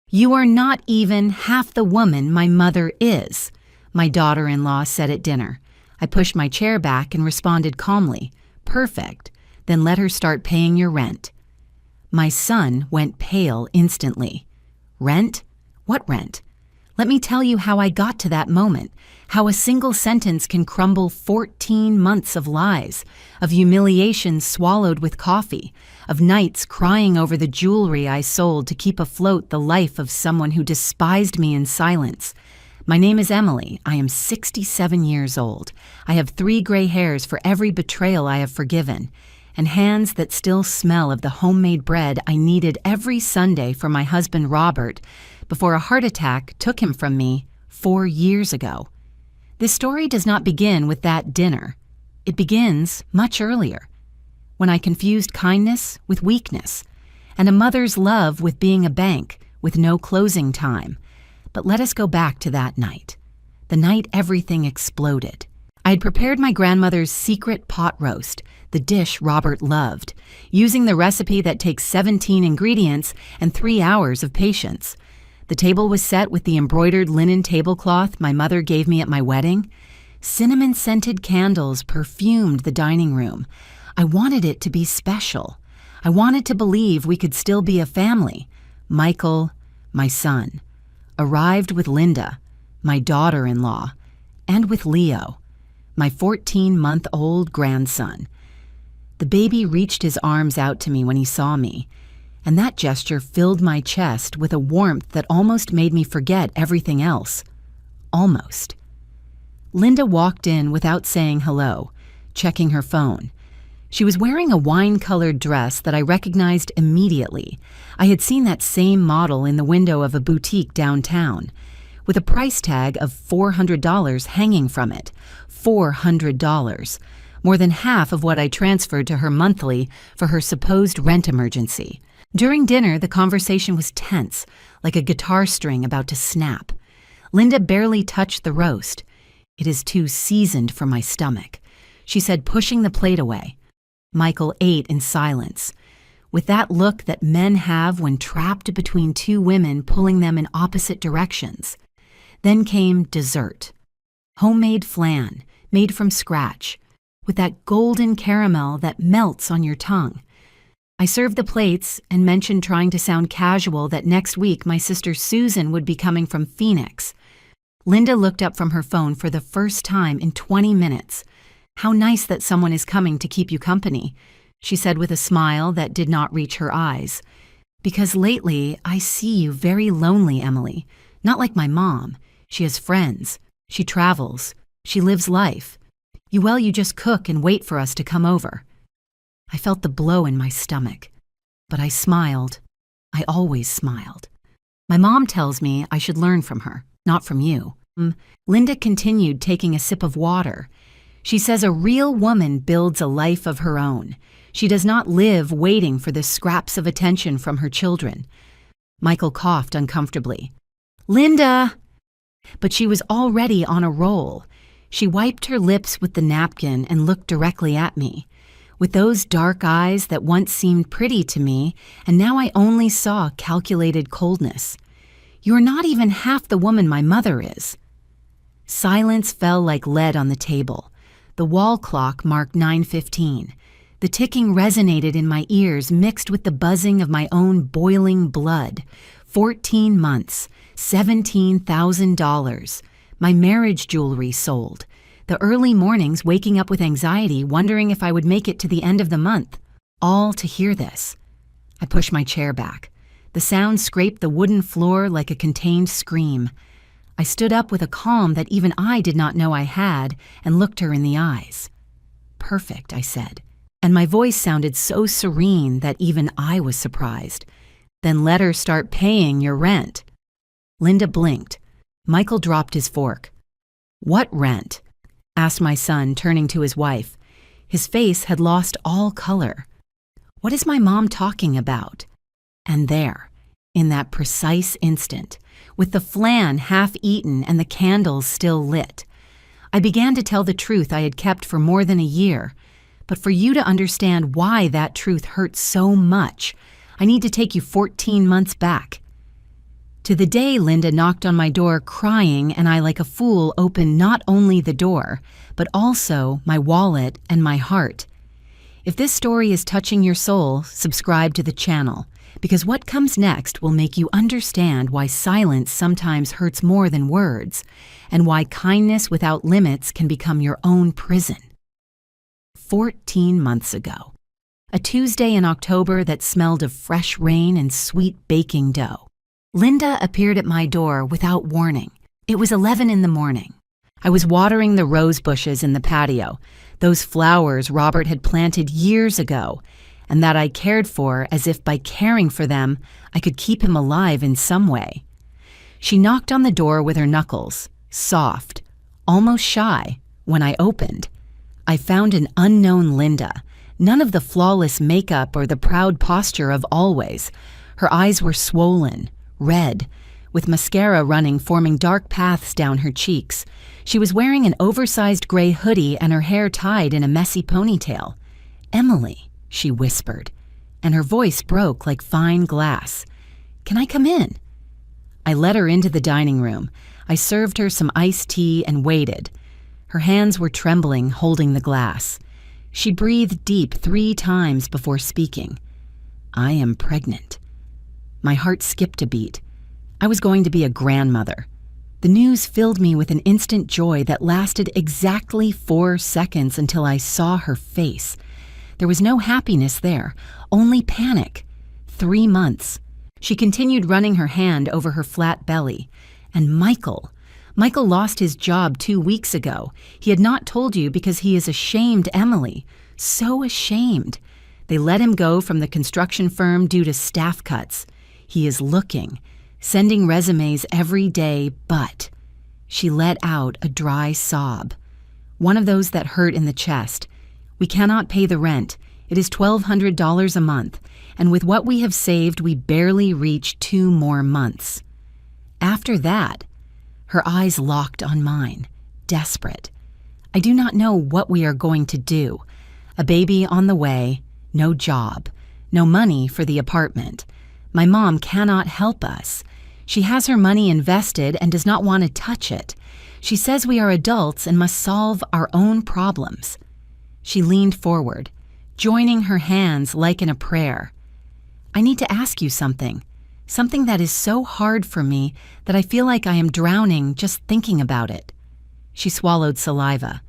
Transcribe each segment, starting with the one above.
"You are not even half the woman my mother is," my daughter-in-law said at dinner. I pushed my chair back and responded calmly, "Perfect, then let her start paying your rent." My son went pale instantly. "Rent? What rent?" Let me tell you how I got to that moment, how a single sentence can crumble 14 months of lies, of humiliation swallowed with coffee, of nights crying over the jewelry I sold to keep afloat the life of someone who despised me in silence. My name is Emily. I am 67 years old. I have 3 gray hairs for every betrayal I have forgiven, and hands that still smell of the homemade bread I kneaded every Sunday for my husband Robert before a heart attack took him from me 4 years ago. This story does not begin with that dinner. It begins much earlier, when I confused kindness with weakness, and a mother's love with being a bank with no closing time. But let us go back to that night, the night everything exploded. I had prepared my grandmother's secret pot roast, the dish Robert loved, using the recipe that takes 17 ingredients and 3 hours of patience. The table was set with the embroidered linen tablecloth my mother gave me at my wedding. Cinnamon-scented candles perfumed the dining room. I wanted it to be special. I wanted to believe we could still be a family. Michael, my son, arrived with Linda, my daughter-in-law, and with Leo, my 14-month-old grandson. The baby reached his arms out to me when he saw me, and that gesture filled my chest with a warmth that almost made me forget everything else. Almost. Linda walked in without saying hello, checking her phone. She was wearing a wine-colored dress that I recognized immediately. I had seen that same model in the window of a boutique downtown, with a price tag of $400 hanging from it. $400. More than half of what I transferred to her monthly for her supposed rent emergency. During dinner, the conversation was tense, like a guitar string about to snap. Linda barely touched the roast. "It is too seasoned for my stomach," she said, pushing the plate away. Michael ate in silence, with that look that men have when trapped between 2 women pulling them in opposite directions. Then came dessert. Homemade flan, made from scratch, with that golden caramel that melts on your tongue. I served the plates and mentioned, trying to sound casual, that next week my sister Susan would be coming from Phoenix. Linda looked up from her phone for the first time in 20 minutes. "How nice that someone is coming to keep you company," she said with a smile that did not reach her eyes. "Because lately I see you very lonely, Emily. Not like my mom. She has friends. She travels. She lives life. You just cook and wait for us to come over." I felt the blow in my stomach, but I smiled. I always smiled. "My mom tells me I should learn from her, not from you." Linda continued, taking a sip of water. "She says a real woman builds a life of her own. She does not live waiting for the scraps of attention from her children." Michael coughed uncomfortably. "Linda!" But she was already on a roll. She wiped her lips with the napkin and looked directly at me, with those dark eyes that once seemed pretty to me, and now I only saw calculated coldness. "You're not even half the woman my mother is." Silence fell like lead on the table. The wall clock marked 9:15. The ticking resonated in my ears, mixed with the buzzing of my own boiling blood. 14 months, $17,000. My marriage jewelry sold. The early mornings waking up with anxiety, wondering if I would make it to the end of the month. All to hear this. I pushed my chair back. The sound scraped the wooden floor like a contained scream. I stood up with a calm that even I did not know I had and looked her in the eyes. "Perfect," I said, and my voice sounded so serene that even I was surprised. "Then let her start paying your rent." Linda blinked. Michael dropped his fork. "What rent?" asked my son, turning to his wife. His face had lost all color. "What is my mom talking about?" And there, in that precise instant, with the flan half eaten and the candles still lit, I began to tell the truth I had kept for more than a year. But for you to understand why that truth hurts so much, I need to take you 14 months back. To the day Linda knocked on my door crying and I like a fool opened not only the door, but also my wallet and my heart. If this story is touching your soul, subscribe to the channel, because what comes next will make you understand why silence sometimes hurts more than words, and why kindness without limits can become your own prison. 14 months ago. A Tuesday in October that smelled of fresh rain and sweet baking dough. Linda appeared at my door without warning. It was 11 in the morning. I was watering the rose bushes in the patio, those flowers Robert had planted years ago, and that I cared for as if by caring for them, I could keep him alive in some way. She knocked on the door with her knuckles, soft, almost shy, when I opened. I found an unknown Linda, none of the flawless makeup or the proud posture of always. Her eyes were swollen, red, with mascara running forming dark paths down her cheeks. She was wearing an oversized gray hoodie and her hair tied in a messy ponytail. "Emily," she whispered, and her voice broke like fine glass. "Can I come in?" I led her into the dining room. I served her some iced tea and waited. Her hands were trembling, holding the glass. She breathed deep 3 times before speaking. "I am pregnant." My heart skipped a beat. I was going to be a grandmother. The news filled me with an instant joy that lasted exactly 4 seconds until I saw her face. There was no happiness there, only panic. 3 months. She continued running her hand over her flat belly. And Michael lost his job 2 weeks ago. He had not told you because he is ashamed, Emily. So ashamed. They let him go from the construction firm due to staff cuts. He is looking, sending resumes every day, but... She let out a dry sob. One of those that hurt in the chest. We cannot pay the rent. It is $1,200 a month, and with what we have saved, we barely reach 2 more months. After that, her eyes locked on mine, desperate. I do not know what we are going to do. A baby on the way, no job, no money for the apartment. My mom cannot help us. She has her money invested and does not want to touch it. She says we are adults and must solve our own problems. She leaned forward, joining her hands like in a prayer. "I need to ask you something that is so hard for me that I feel like I am drowning just thinking about it." She swallowed saliva.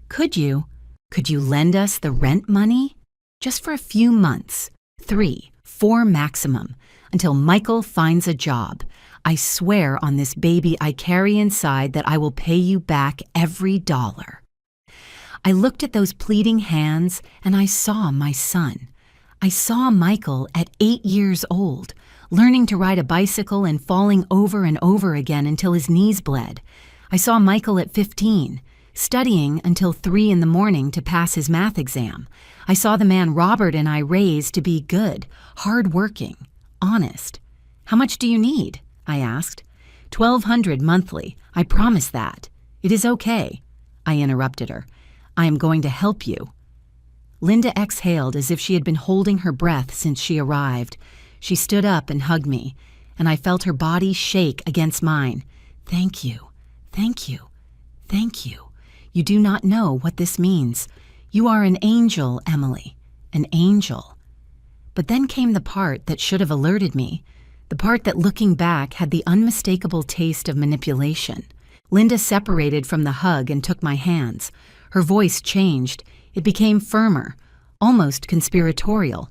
Could you lend us the rent money? Just for a few months, 3, 4 maximum, until Michael finds a job. I swear on this baby I carry inside that I will pay you back every dollar. I looked at those pleading hands and I saw my son. I saw Michael at 8 years old, learning to ride a bicycle and falling over and over again until his knees bled. I saw Michael at 15, studying until 3 in the morning to pass his math exam. I saw the man Robert and I raised to be good, hard-working, honest. "How much do you need?" I asked. $1,200 monthly. I promise that. It is okay. I interrupted her. I am going to help you. Linda exhaled as if she had been holding her breath since she arrived. She stood up and hugged me, and I felt her body shake against mine. "Thank you, thank you, thank you. You do not know what this means. You are an angel, Emily, an angel." But then came the part that should have alerted me, the part that, looking back, had the unmistakable taste of manipulation. Linda separated from the hug and took my hands. Her voice changed. It became firmer, almost conspiratorial.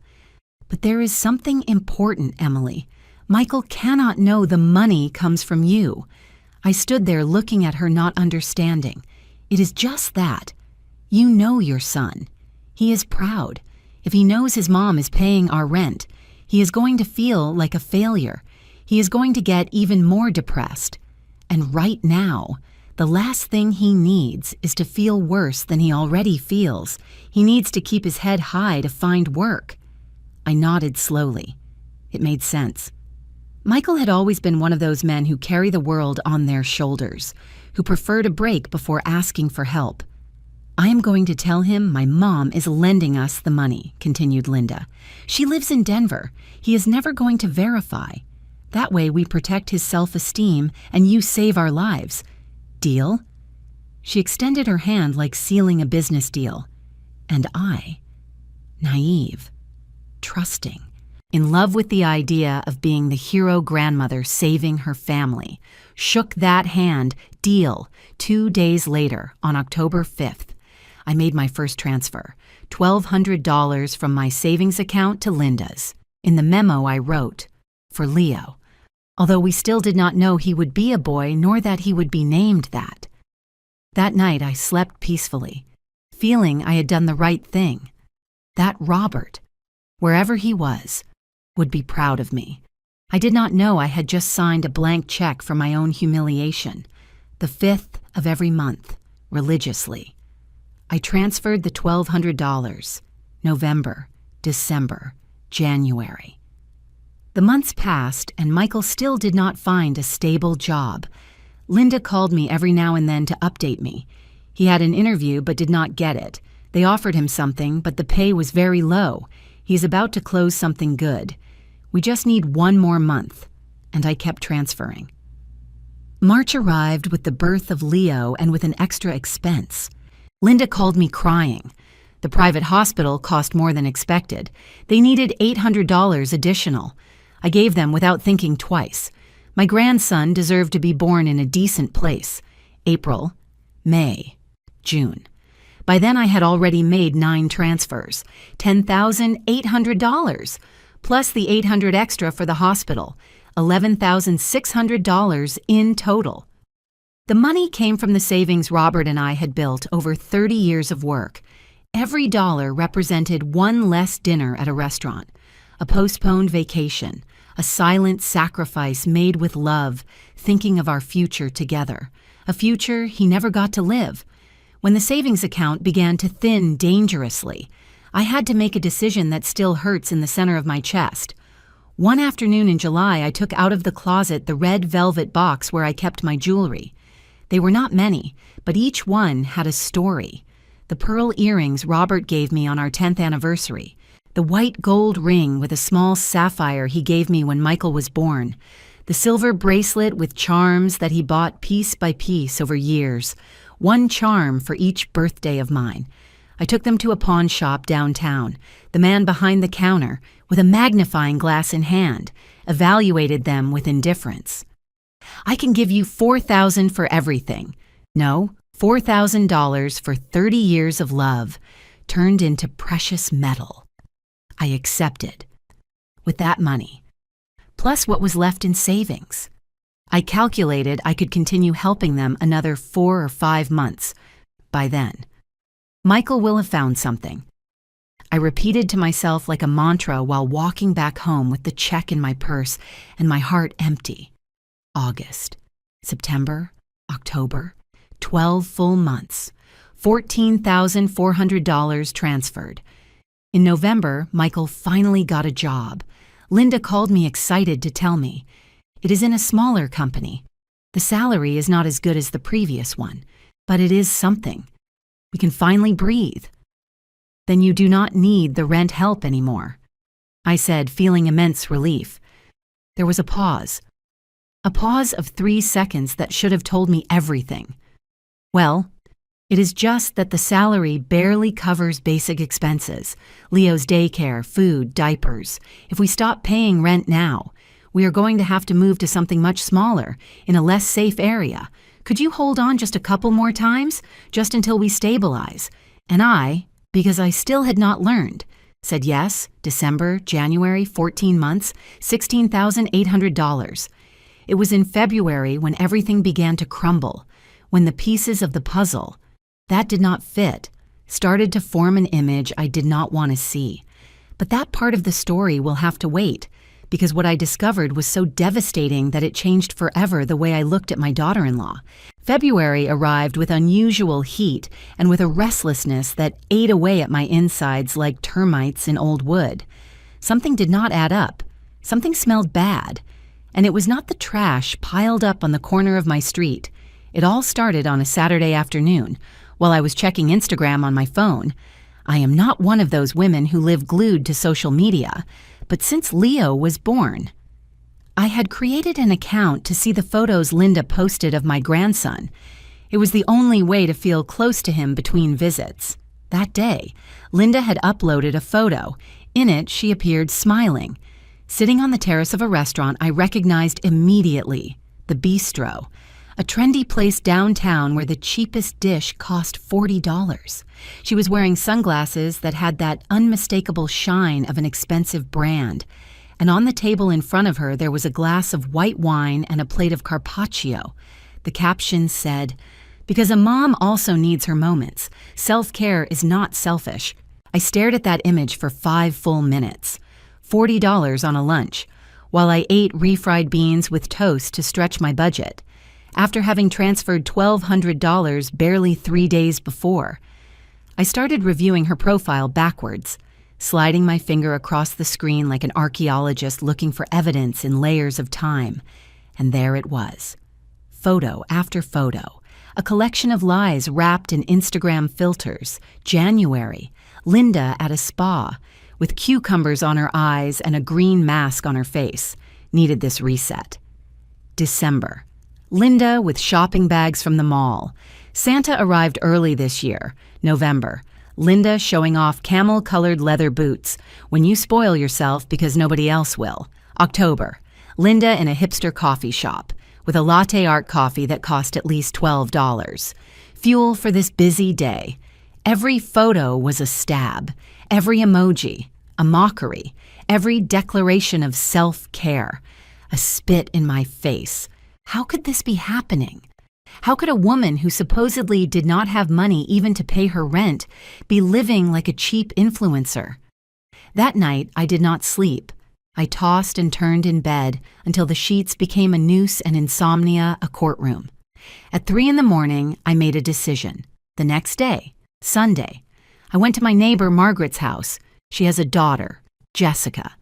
"But there is something important, Emily. Michael cannot know the money comes from you." I stood there looking at her, not understanding. "It is just that. You know your son. He is proud. If he knows his mom is paying our rent, he is going to feel like a failure. He is going to get even more depressed. And right now, the last thing he needs is to feel worse than he already feels. He needs to keep his head high to find work." I nodded slowly. It made sense. Michael had always been one of those men who carry the world on their shoulders, who prefer to break before asking for help. "I am going to tell him my mom is lending us the money," continued Linda. "She lives in Denver. He is never going to verify. That way we protect his self-esteem and you save our lives. Deal?" She extended her hand like sealing a business deal. And I, naive, trusting, in love with the idea of being the hero grandmother saving her family, shook that hand. Deal. 2 days later, on October 5th, I made my first transfer, $1,200 from my savings account to Linda's. In the memo I wrote, "For Leo," although we still did not know he would be a boy nor that he would be named that. That night I slept peacefully, feeling I had done the right thing. That Robert, wherever he was, would be proud of me. I did not know I had just signed a blank check for my own humiliation, the 5th of every month, religiously. I transferred the $1,200, November, December, January. The months passed and Michael still did not find a stable job. Linda called me every now and then to update me. He had an interview but did not get it. They offered him something, but the pay was very low. He's about to close something good. We just need 1 more month. And I kept transferring. March arrived with the birth of Leo and with an extra expense. Linda called me crying. The private hospital cost more than expected. They needed $800 additional. I gave them without thinking twice. My grandson deserved to be born in a decent place. April, May, June. By then I had already made 9 transfers, $10,800, plus the $800 extra for the hospital, $11,600 in total. The money came from the savings Robert and I had built over 30 years of work. Every dollar represented 1 less dinner at a restaurant, a postponed vacation, a silent sacrifice made with love, thinking of our future together, a future he never got to live. When the savings account began to thin dangerously, I had to make a decision that still hurts in the center of my chest. One afternoon in July, I took out of the closet the red velvet box where I kept my jewelry. They were not many, but each one had a story. The pearl earrings Robert gave me on our 10th anniversary, the white gold ring with a small sapphire he gave me when Michael was born, the silver bracelet with charms that he bought piece by piece over years, 1 charm for each birthday of mine. I took them to a pawn shop downtown. The man behind the counter, with a magnifying glass in hand, evaluated them with indifference. "I can give you $4,000 for everything." No, $4,000 for 30 years of love, turned into precious metal. I accepted. With that money, plus what was left in savings, I calculated I could continue helping them another 4 or 5 months. By then, Michael will have found something. I repeated to myself like a mantra while walking back home with the check in my purse and my heart empty. August, September, October, 12 full months, $14,400 transferred. In November, Michael finally got a job. Linda called me excited to tell me. It is in a smaller company. The salary is not as good as the previous one, but it is something. We can finally breathe. Then you do not need the rent help anymore, I said, feeling immense relief. There was a pause of 3 seconds that should have told me everything. Well, it is just that the salary barely covers basic expenses, Leo's daycare, food, diapers. If we stop paying rent now, we are going to have to move to something much smaller, in a less safe area. Could you hold on just a couple more times, just until we stabilize? And I, because I still had not learned, said yes. December, January, 14 months, $16,800. It was in February when everything began to crumble, when the pieces of the puzzle that did not fit started to form an image I did not want to see. But that part of the story will have to wait, because what I discovered was so devastating that it changed forever the way I looked at my daughter-in-law. February arrived with unusual heat and with a restlessness that ate away at my insides like termites in old wood. Something did not add up. Something smelled bad. And it was not the trash piled up on the corner of my street. It all started on a Saturday afternoon, while I was checking Instagram on my phone. I am not one of those women who live glued to social media, but since Leo was born, I had created an account to see the photos Linda posted of my grandson. It was the only way to feel close to him between visits. That day, Linda had uploaded a photo. In it, she appeared smiling. Sitting on the terrace of a restaurant, I recognized immediately the Bistro, a trendy place downtown where the cheapest dish cost $40. She was wearing sunglasses that had that unmistakable shine of an expensive brand. And on the table in front of her, there was a glass of white wine and a plate of carpaccio. The caption said, "Because a mom also needs her moments. Self-care is not selfish." I stared at that image for 5 full minutes. $40 on a lunch, while I ate refried beans with toast to stretch my budget, after having transferred $1,200 barely 3 days before. I started reviewing her profile backwards, sliding my finger across the screen like an archaeologist looking for evidence in layers of time. And there it was. Photo after photo, a collection of lies wrapped in Instagram filters. January, Linda at a spa, with cucumbers on her eyes and a green mask on her face. Needed this reset. December, Linda with shopping bags from the mall. Santa arrived early this year. November, Linda showing off camel-colored leather boots. When you spoil yourself because nobody else will. October, Linda in a hipster coffee shop with a latte art coffee that cost at least $12. Fuel for this busy day. Every photo was a stab. Every emoji, a mockery. Every declaration of self-care, a spit in my face. How could this be happening? How could a woman who supposedly did not have money even to pay her rent be living like a cheap influencer? That night, I did not sleep. I tossed and turned in bed until the sheets became a noose and insomnia a courtroom. At 3 a.m, I made a decision. The next day, Sunday, I went to my neighbor Margaret's house. She has a daughter, Jessica,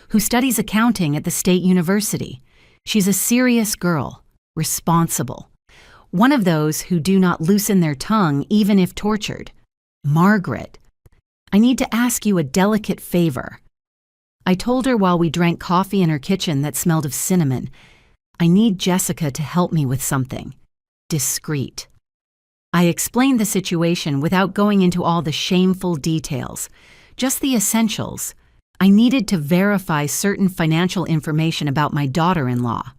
who studies accounting at the State University. She's a serious girl, responsible. One of those who do not loosen their tongue even if tortured. Margaret, I need to ask you a delicate favor. I told her while we drank coffee in her kitchen that smelled of cinnamon. I need Jessica to help me with something. Discreet. I explained the situation without going into all the shameful details, just the essentials. I needed to verify certain financial information about my daughter-in-law.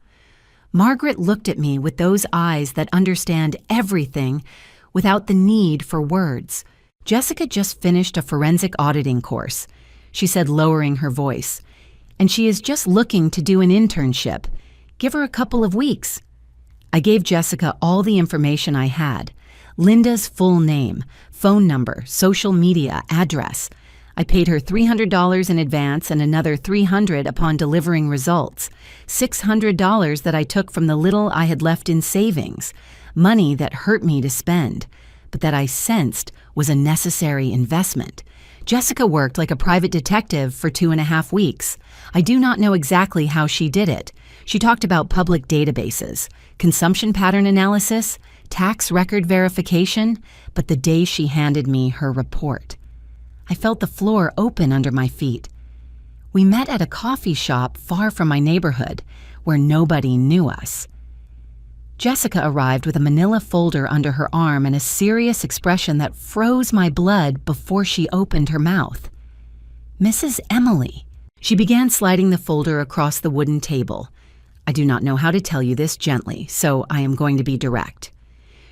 Margaret looked at me with those eyes that understand everything without the need for words. Jessica just finished a forensic auditing course, she said, lowering her voice, and she is just looking to do an internship. Give her a couple of weeks. I gave Jessica all the information I had. Linda's full name, phone number, social media, address. I paid her $300 in advance and another $300 upon delivering results. $600 that I took from the little I had left in savings, money that hurt me to spend, but that I sensed was a necessary investment. Jessica worked like a private detective for 2.5 weeks. I do not know exactly how she did it. She talked about public databases, consumption pattern analysis, tax record verification, but the day she handed me her report, I felt the floor open under my feet. We met at a coffee shop far from my neighborhood, where nobody knew us. Jessica arrived with a manila folder under her arm and a serious expression that froze my blood before she opened her mouth. Mrs. Emily. She began sliding the folder across the wooden table. I do not know how to tell you this gently, so I am going to be direct.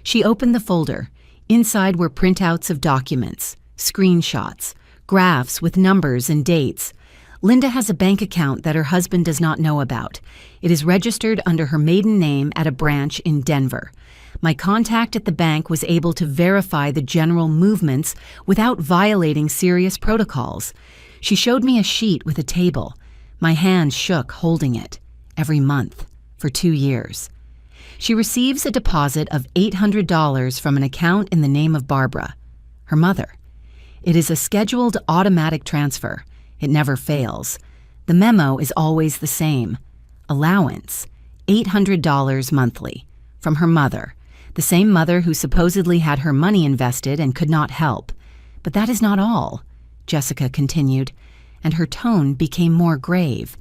She opened the folder. Inside were printouts of documents, screenshots, graphs with numbers and dates. Linda has a bank account that her husband does not know about. It is registered under her maiden name at a branch in Denver. My contact at the bank was able to verify the general movements without violating serious protocols. She showed me a sheet with a table. My hand shook holding it. Every month, for 2 years. She receives a deposit of $800 from an account in the name of Barbara, her mother. It is a scheduled automatic transfer. It never fails. The memo is always the same. Allowance, $800 monthly, from her mother, the same mother who supposedly had her money invested and could not help. But that is not all, Jessica continued, and her tone became more grave.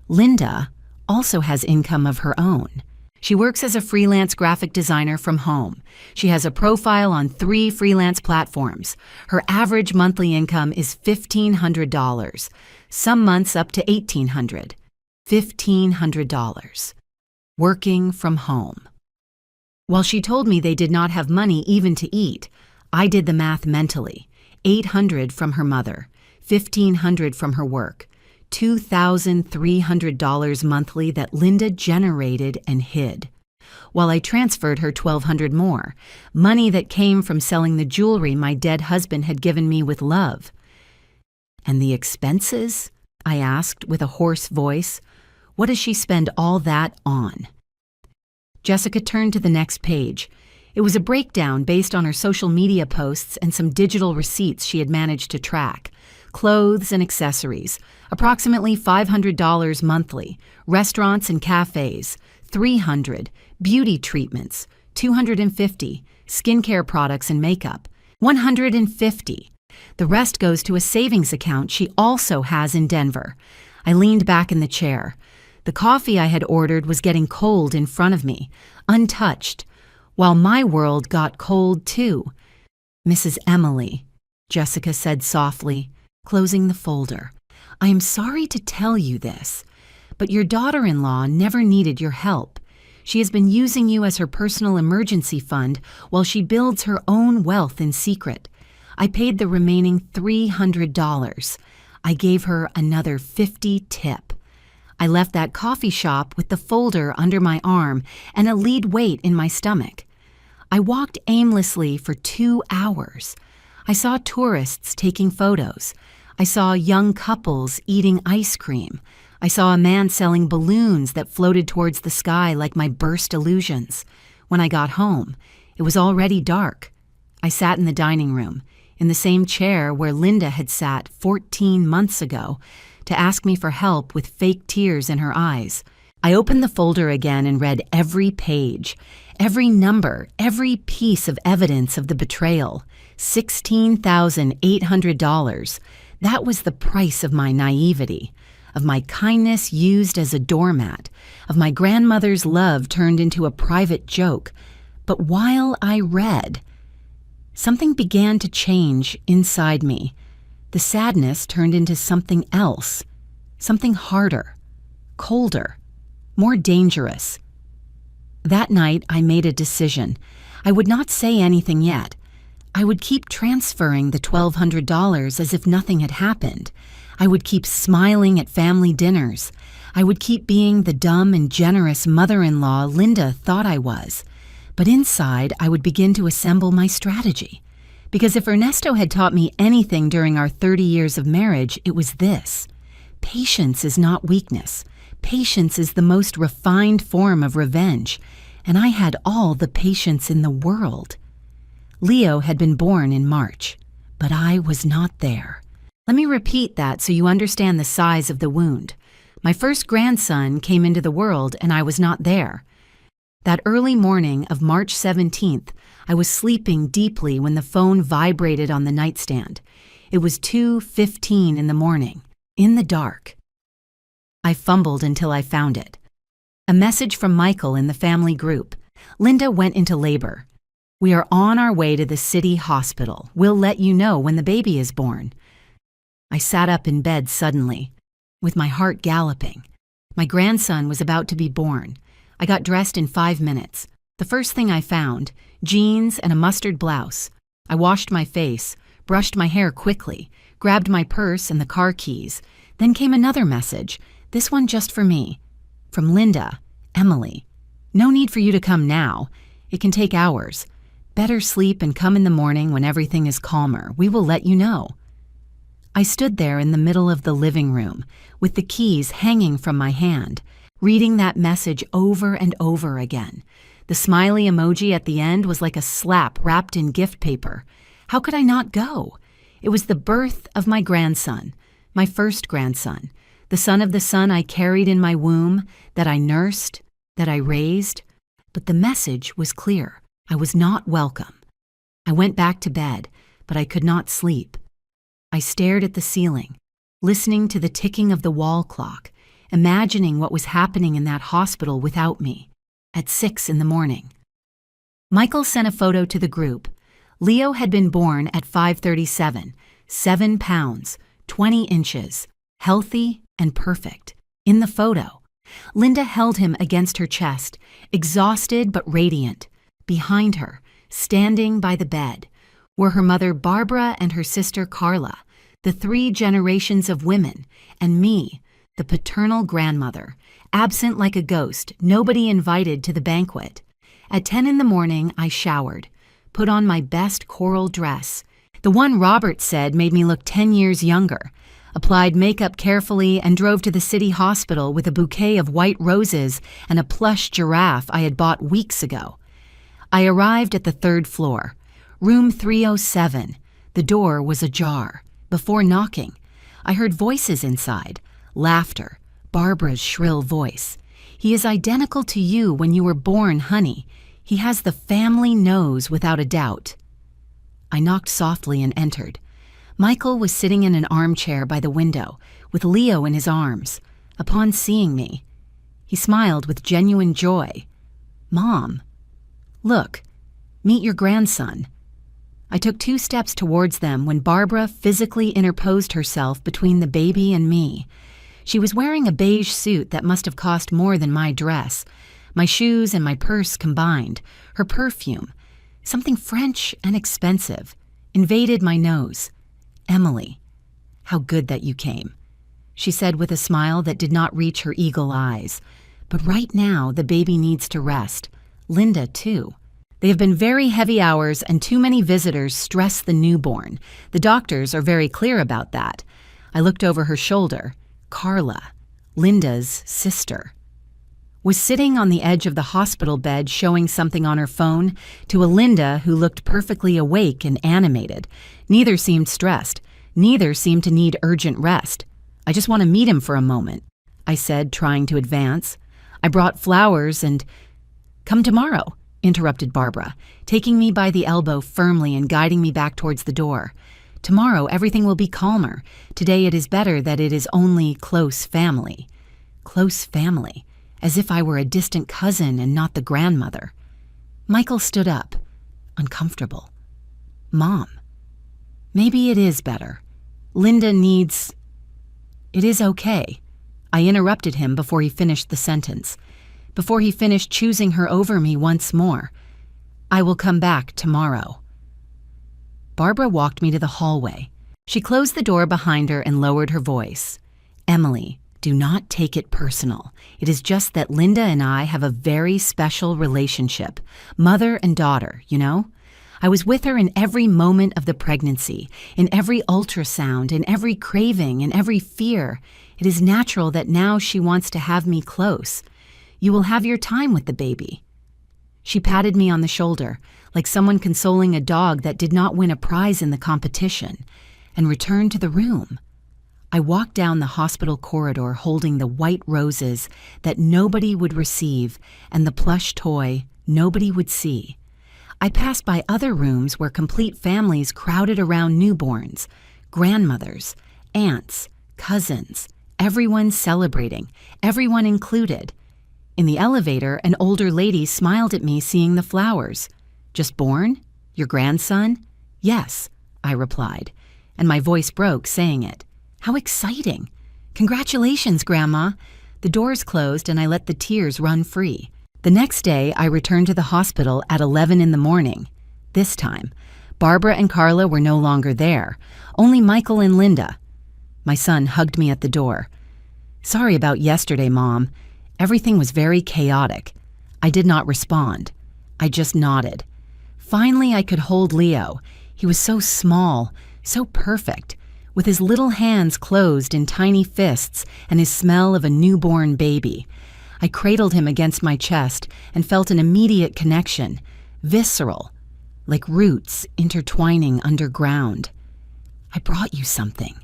Linda also has income of her own. She works as a freelance graphic designer from home. She has a profile on 3 freelance platforms. Her average monthly income is $1,500, some months up to $1,800. $1,500. Working from home. While she told me they did not have money even to eat, I did the math mentally. $800 from her mother, $1,500 from her work, $2,300 monthly that Linda generated and hid. While I transferred her $1,200 more, money that came from selling the jewelry my dead husband had given me with love. And the expenses? I asked with a hoarse voice. What does she spend all that on? Jessica turned to the next page. It was a breakdown based on her social media posts and some digital receipts she had managed to track. Clothes and accessories, approximately $500 monthly. Restaurants and cafes, $300. Beauty treatments, $250. Skincare products and makeup, $150. The rest goes to a savings account she also has in Denver. I leaned back in the chair. The coffee I had ordered was getting cold in front of me, untouched, while my world got cold too. Mrs. Emily, Jessica said softly, closing the folder. I am sorry to tell you this, but your daughter-in-law never needed your help. She has been using you as her personal emergency fund while she builds her own wealth in secret. I paid the remaining $300. I gave her another $50 tip. I left that coffee shop with the folder under my arm and a lead weight in my stomach. I walked aimlessly for 2 hours. I saw tourists taking photos. I saw young couples eating ice cream. I saw a man selling balloons that floated towards the sky like my burst illusions. When I got home, it was already dark. I sat in the dining room, in the same chair where Linda had sat 14 months ago, to ask me for help with fake tears in her eyes. I opened the folder again and read every page, every number, every piece of evidence of the betrayal. $16,800. That was the price of my naivety, of my kindness used as a doormat, of my grandmother's love turned into a private joke. But while I read, something began to change inside me. The sadness turned into something else, something harder, colder, more dangerous. That night, I made a decision. I would not say anything yet. I would keep transferring the $1,200 as if nothing had happened. I would keep smiling at family dinners. I would keep being the dumb and generous mother-in-law Linda thought I was. But inside, I would begin to assemble my strategy. Because if Ernesto had taught me anything during our 30 years of marriage, it was this. Patience is not weakness. Patience is the most refined form of revenge, and I had all the patience in the world. Leo had been born in March, but I was not there. Let me repeat that so you understand the size of the wound. My first grandson came into the world and I was not there. That early morning of March 17th, I was sleeping deeply when the phone vibrated on the nightstand. It was 2:15 in the morning, in the dark. I fumbled until I found it. A message from Michael in the family group. Linda went into labor. We are on our way to the city hospital. We'll let you know when the baby is born. I sat up in bed suddenly, with my heart galloping. My grandson was about to be born. I got dressed in 5 minutes. The first thing I found, jeans and a mustard blouse. I washed my face, brushed my hair quickly, grabbed my purse and the car keys. Then came another message, this one just for me. From Linda, Emily. No need for you to come now. It can take hours. Better sleep and come in the morning when everything is calmer. We will let you know. I stood there in the middle of the living room, with the keys hanging from my hand, reading that message over and over again. The smiley emoji at the end was like a slap wrapped in gift paper. How could I not go? It was the birth of my grandson, my first grandson, the son of the son I carried in my womb, that I nursed, that I raised. But the message was clear. I was not welcome. I went back to bed, but I could not sleep. I stared at the ceiling, listening to the ticking of the wall clock, imagining what was happening in that hospital without me, at 6 in the morning. Michael sent a photo to the group. Leo had been born at 5:37, 7 pounds, 20 inches, healthy and perfect. In the photo, Linda held him against her chest, exhausted but radiant. Behind her, standing by the bed, were her mother Barbara and her sister Carla, the 3 generations of women, and me, the paternal grandmother, absent like a ghost, nobody invited to the banquet. At 10 in the morning, I showered, put on my best coral dress, the one Robert said made me look 10 years younger, applied makeup carefully, and drove to the city hospital with a bouquet of white roses and a plush giraffe I had bought weeks ago. I arrived at the 3rd floor, room 307. The door was ajar. Before knocking, I heard voices inside, laughter, Barbara's shrill voice. "He is identical to you when you were born, honey. He has the family nose without a doubt." I knocked softly and entered. Michael was sitting in an armchair by the window, with Leo in his arms. Upon seeing me, he smiled with genuine joy. "Mom, look, meet your grandson." I took 2 steps towards them when Barbara physically interposed herself between the baby and me. She was wearing a beige suit that must have cost more than my dress, my shoes and my purse combined. Her perfume, something French and expensive, invaded my nose. "Emily, how good that you came," she said with a smile that did not reach her eagle eyes. "But right now the baby needs to rest. Linda, too. They have been very heavy hours and too many visitors stress the newborn. The doctors are very clear about that." I looked over her shoulder. Carla, Linda's sister, was sitting on the edge of the hospital bed showing something on her phone to a Linda who looked perfectly awake and animated. Neither seemed stressed. Neither seemed to need urgent rest. "I just want to meet him for a moment," I said, trying to advance. "I brought flowers and—" "Come tomorrow," interrupted Barbara, taking me by the elbow firmly and guiding me back towards the door. "Tomorrow everything will be calmer. Today it is better that it is only close family." Close family, as if I were a distant cousin and not the grandmother. Michael stood up, uncomfortable. "Mom, maybe it is better. Linda needs—" "It is okay." I interrupted him before he finished the sentence, before he finished choosing her over me once more. "I will come back tomorrow." Barbara walked me to the hallway. She closed the door behind her and lowered her voice. "Emily, do not take it personal. It is just that Linda and I have a very special relationship, mother and daughter, you know? I was with her in every moment of the pregnancy, in every ultrasound, in every craving, in every fear. It is natural that now she wants to have me close. You will have your time with the baby." She patted me on the shoulder, like someone consoling a dog that did not win a prize in the competition, and returned to the room. I walked down the hospital corridor holding the white roses that nobody would receive and the plush toy nobody would see. I passed by other rooms where complete families crowded around newborns, grandmothers, aunts, cousins, everyone celebrating, everyone included. In the elevator, an older lady smiled at me seeing the flowers. "Just born? Your grandson?" "Yes," I replied, and my voice broke saying it. "How exciting! Congratulations, Grandma." The doors closed and I let the tears run free. The next day, I returned to the hospital at 11 in the morning. This time, Barbara and Carla were no longer there, only Michael and Linda. My son hugged me at the door. "Sorry about yesterday, Mom. Everything was very chaotic." I did not respond. I just nodded. Finally, I could hold Leo. He was so small, so perfect, with his little hands closed in tiny fists and his smell of a newborn baby. I cradled him against my chest and felt an immediate connection, visceral, like roots intertwining underground. "I brought you something,"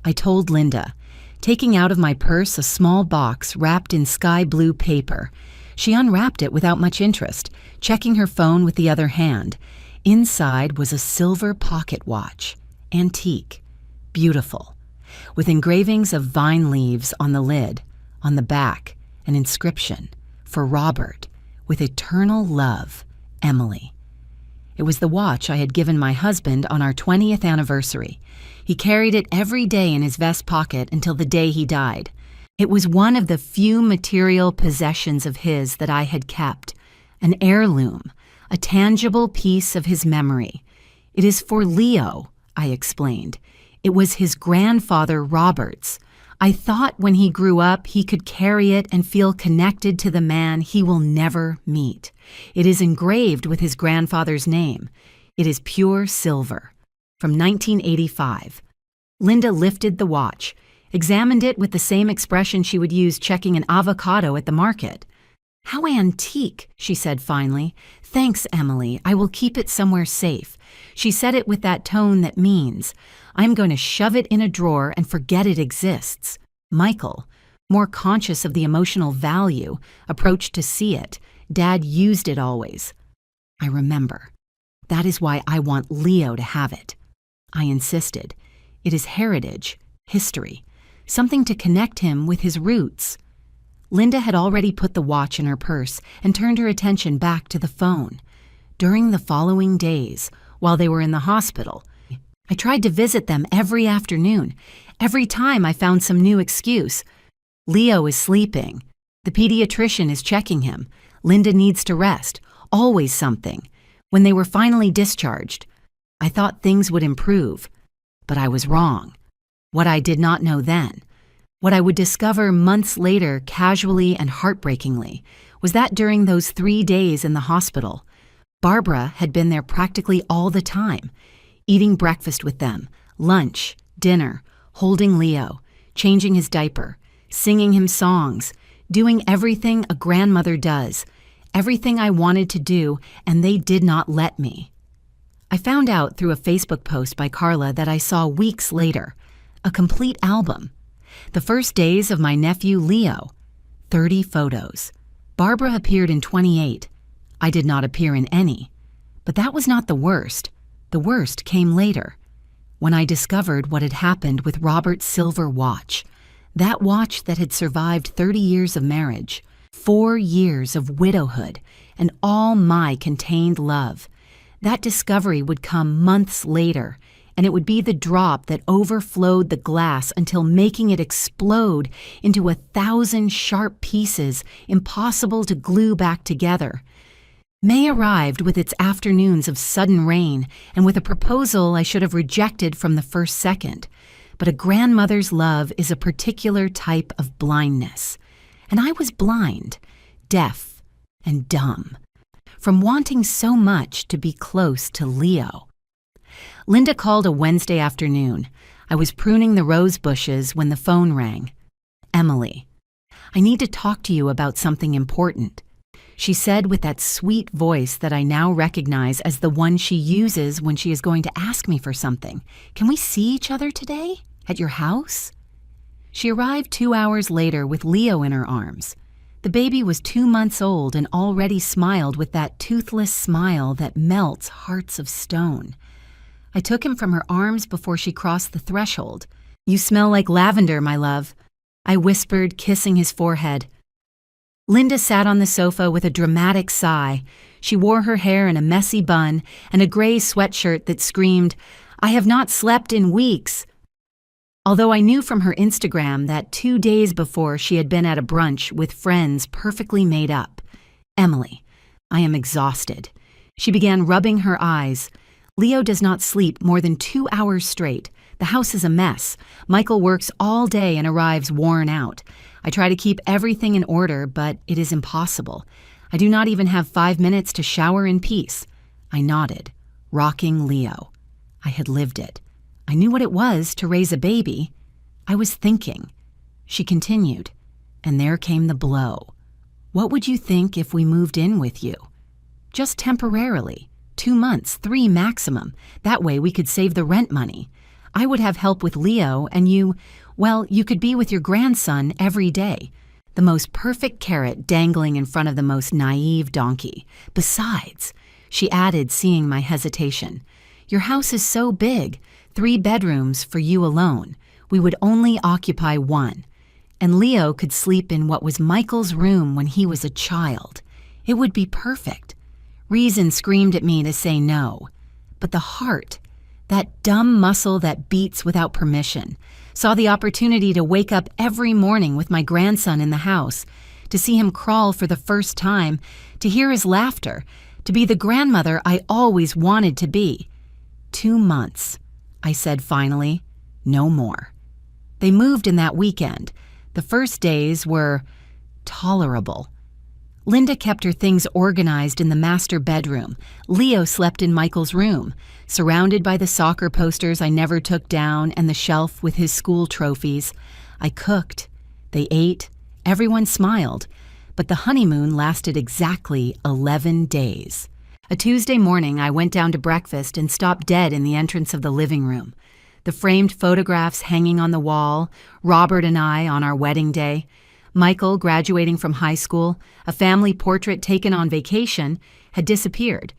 I told Linda, taking out of my purse a small box wrapped in sky blue paper. She unwrapped it without much interest, checking her phone with the other hand. Inside was a silver pocket watch, antique, beautiful, with engravings of vine leaves on the lid. On the back, an inscription, "For Robert, with eternal love, Emily." It was the watch I had given my husband on our 20th anniversary. He carried it every day in his vest pocket until the day he died. It was one of the few material possessions of his that I had kept, an heirloom, a tangible piece of his memory. "It is for Leo," I explained. "It was his grandfather Robert's. I thought when he grew up he could carry it and feel connected to the man he will never meet. It is engraved with his grandfather's name. It is pure silver." From 1985. Linda lifted the watch, examined it with the same expression she would use checking an avocado at the market. "How antique," she said finally. "Thanks, Emily. I will keep it somewhere safe." She said it with that tone that means, "I'm going to shove it in a drawer and forget it exists." Michael, more conscious of the emotional value, approached to see it. Dad used it always. I remember. "That is why I want Leo to have it." I insisted. "It is heritage, history, something to connect him with his roots." Linda had already put the watch in her purse and turned her attention back to the phone. During the following days, while they were in the hospital, I tried to visit them every afternoon. Every time I found some new excuse. "Leo is sleeping. The pediatrician is checking him. Linda needs to rest." Always something. When they were finally discharged, I thought things would improve, but I was wrong. What I did not know then, what I would discover months later casually and heartbreakingly, was that during those 3 days in the hospital, Barbara had been there practically all the time, eating breakfast with them, lunch, dinner, holding Leo, changing his diaper, singing him songs, doing everything a grandmother does, everything I wanted to do, and they did not let me. I found out through a Facebook post by Carla that I saw weeks later, a complete album. The first days of my nephew Leo, 30 photos. Barbara appeared in 28. I did not appear in any. But that was not the worst. The worst came later, when I discovered what had happened with Robert's silver watch, that watch that had survived 30 years of marriage, 4 years of widowhood, and all my contained love. That discovery would come months later, and it would be the drop that overflowed the glass until making it explode into 1,000 sharp pieces impossible to glue back together. May arrived with its afternoons of sudden rain and with a proposal I should have rejected from the first second. But a grandmother's love is a particular type of blindness. And I was blind, deaf, and dumb, from wanting so much to be close to Leo. Linda called a Wednesday afternoon. I was pruning the rose bushes when the phone rang. "Emily, I need to talk to you about something important," she said with that sweet voice that I now recognize as the one she uses when she is going to ask me for something. "Can we see each other today? At your house?" She arrived 2 hours later with Leo in her arms. The baby was 2 months old and already smiled with that toothless smile that melts hearts of stone. I took him from her arms before she crossed the threshold. "You smell like lavender, my love," I whispered, kissing his forehead. Linda sat on the sofa with a dramatic sigh. She wore her hair in a messy bun and a gray sweatshirt that screamed, "I have not slept in weeks." Although I knew from her Instagram that 2 days before she had been at a brunch with friends perfectly made up. "Emily, I am exhausted." She began rubbing her eyes. "Leo does not sleep more than 2 hours straight. The house is a mess. Michael works all day and arrives worn out. I try to keep everything in order, but it is impossible. I do not even have 5 minutes to shower in peace." I nodded, rocking Leo. I had lived it. I knew what it was to raise a baby. I was thinking. She continued, and there came the blow. "What would you think if we moved in with you? Just temporarily. 2 months, 3 maximum. That way we could save the rent money. I would have help with Leo, and you could be with your grandson every day. The most perfect carrot dangling in front of the most naive donkey. Besides," she added, seeing my hesitation, "your house is so big, 3 bedrooms for you alone. We would only occupy 1. and Leo could sleep in what was Michael's room when he was a child. It would be perfect. Reason screamed at me to say no. But the heart, that dumb muscle that beats without permission, saw the opportunity to wake up every morning with my grandson in the house, to see him crawl for the first time, to hear his laughter, to be the grandmother I always wanted to be. 2 months. I said finally, no more. They moved in that weekend. The first days were tolerable. Linda kept her things organized in the master bedroom. Leo slept in Michael's room, surrounded by the soccer posters I never took down and the shelf with his school trophies. I cooked. They ate. Everyone smiled. But the honeymoon lasted exactly 11 days. A Tuesday morning, I went down to breakfast and stopped dead in the entrance of the living room. The framed photographs hanging on the wall, Robert and I on our wedding day, Michael graduating from high school, a family portrait taken on vacation, had disappeared.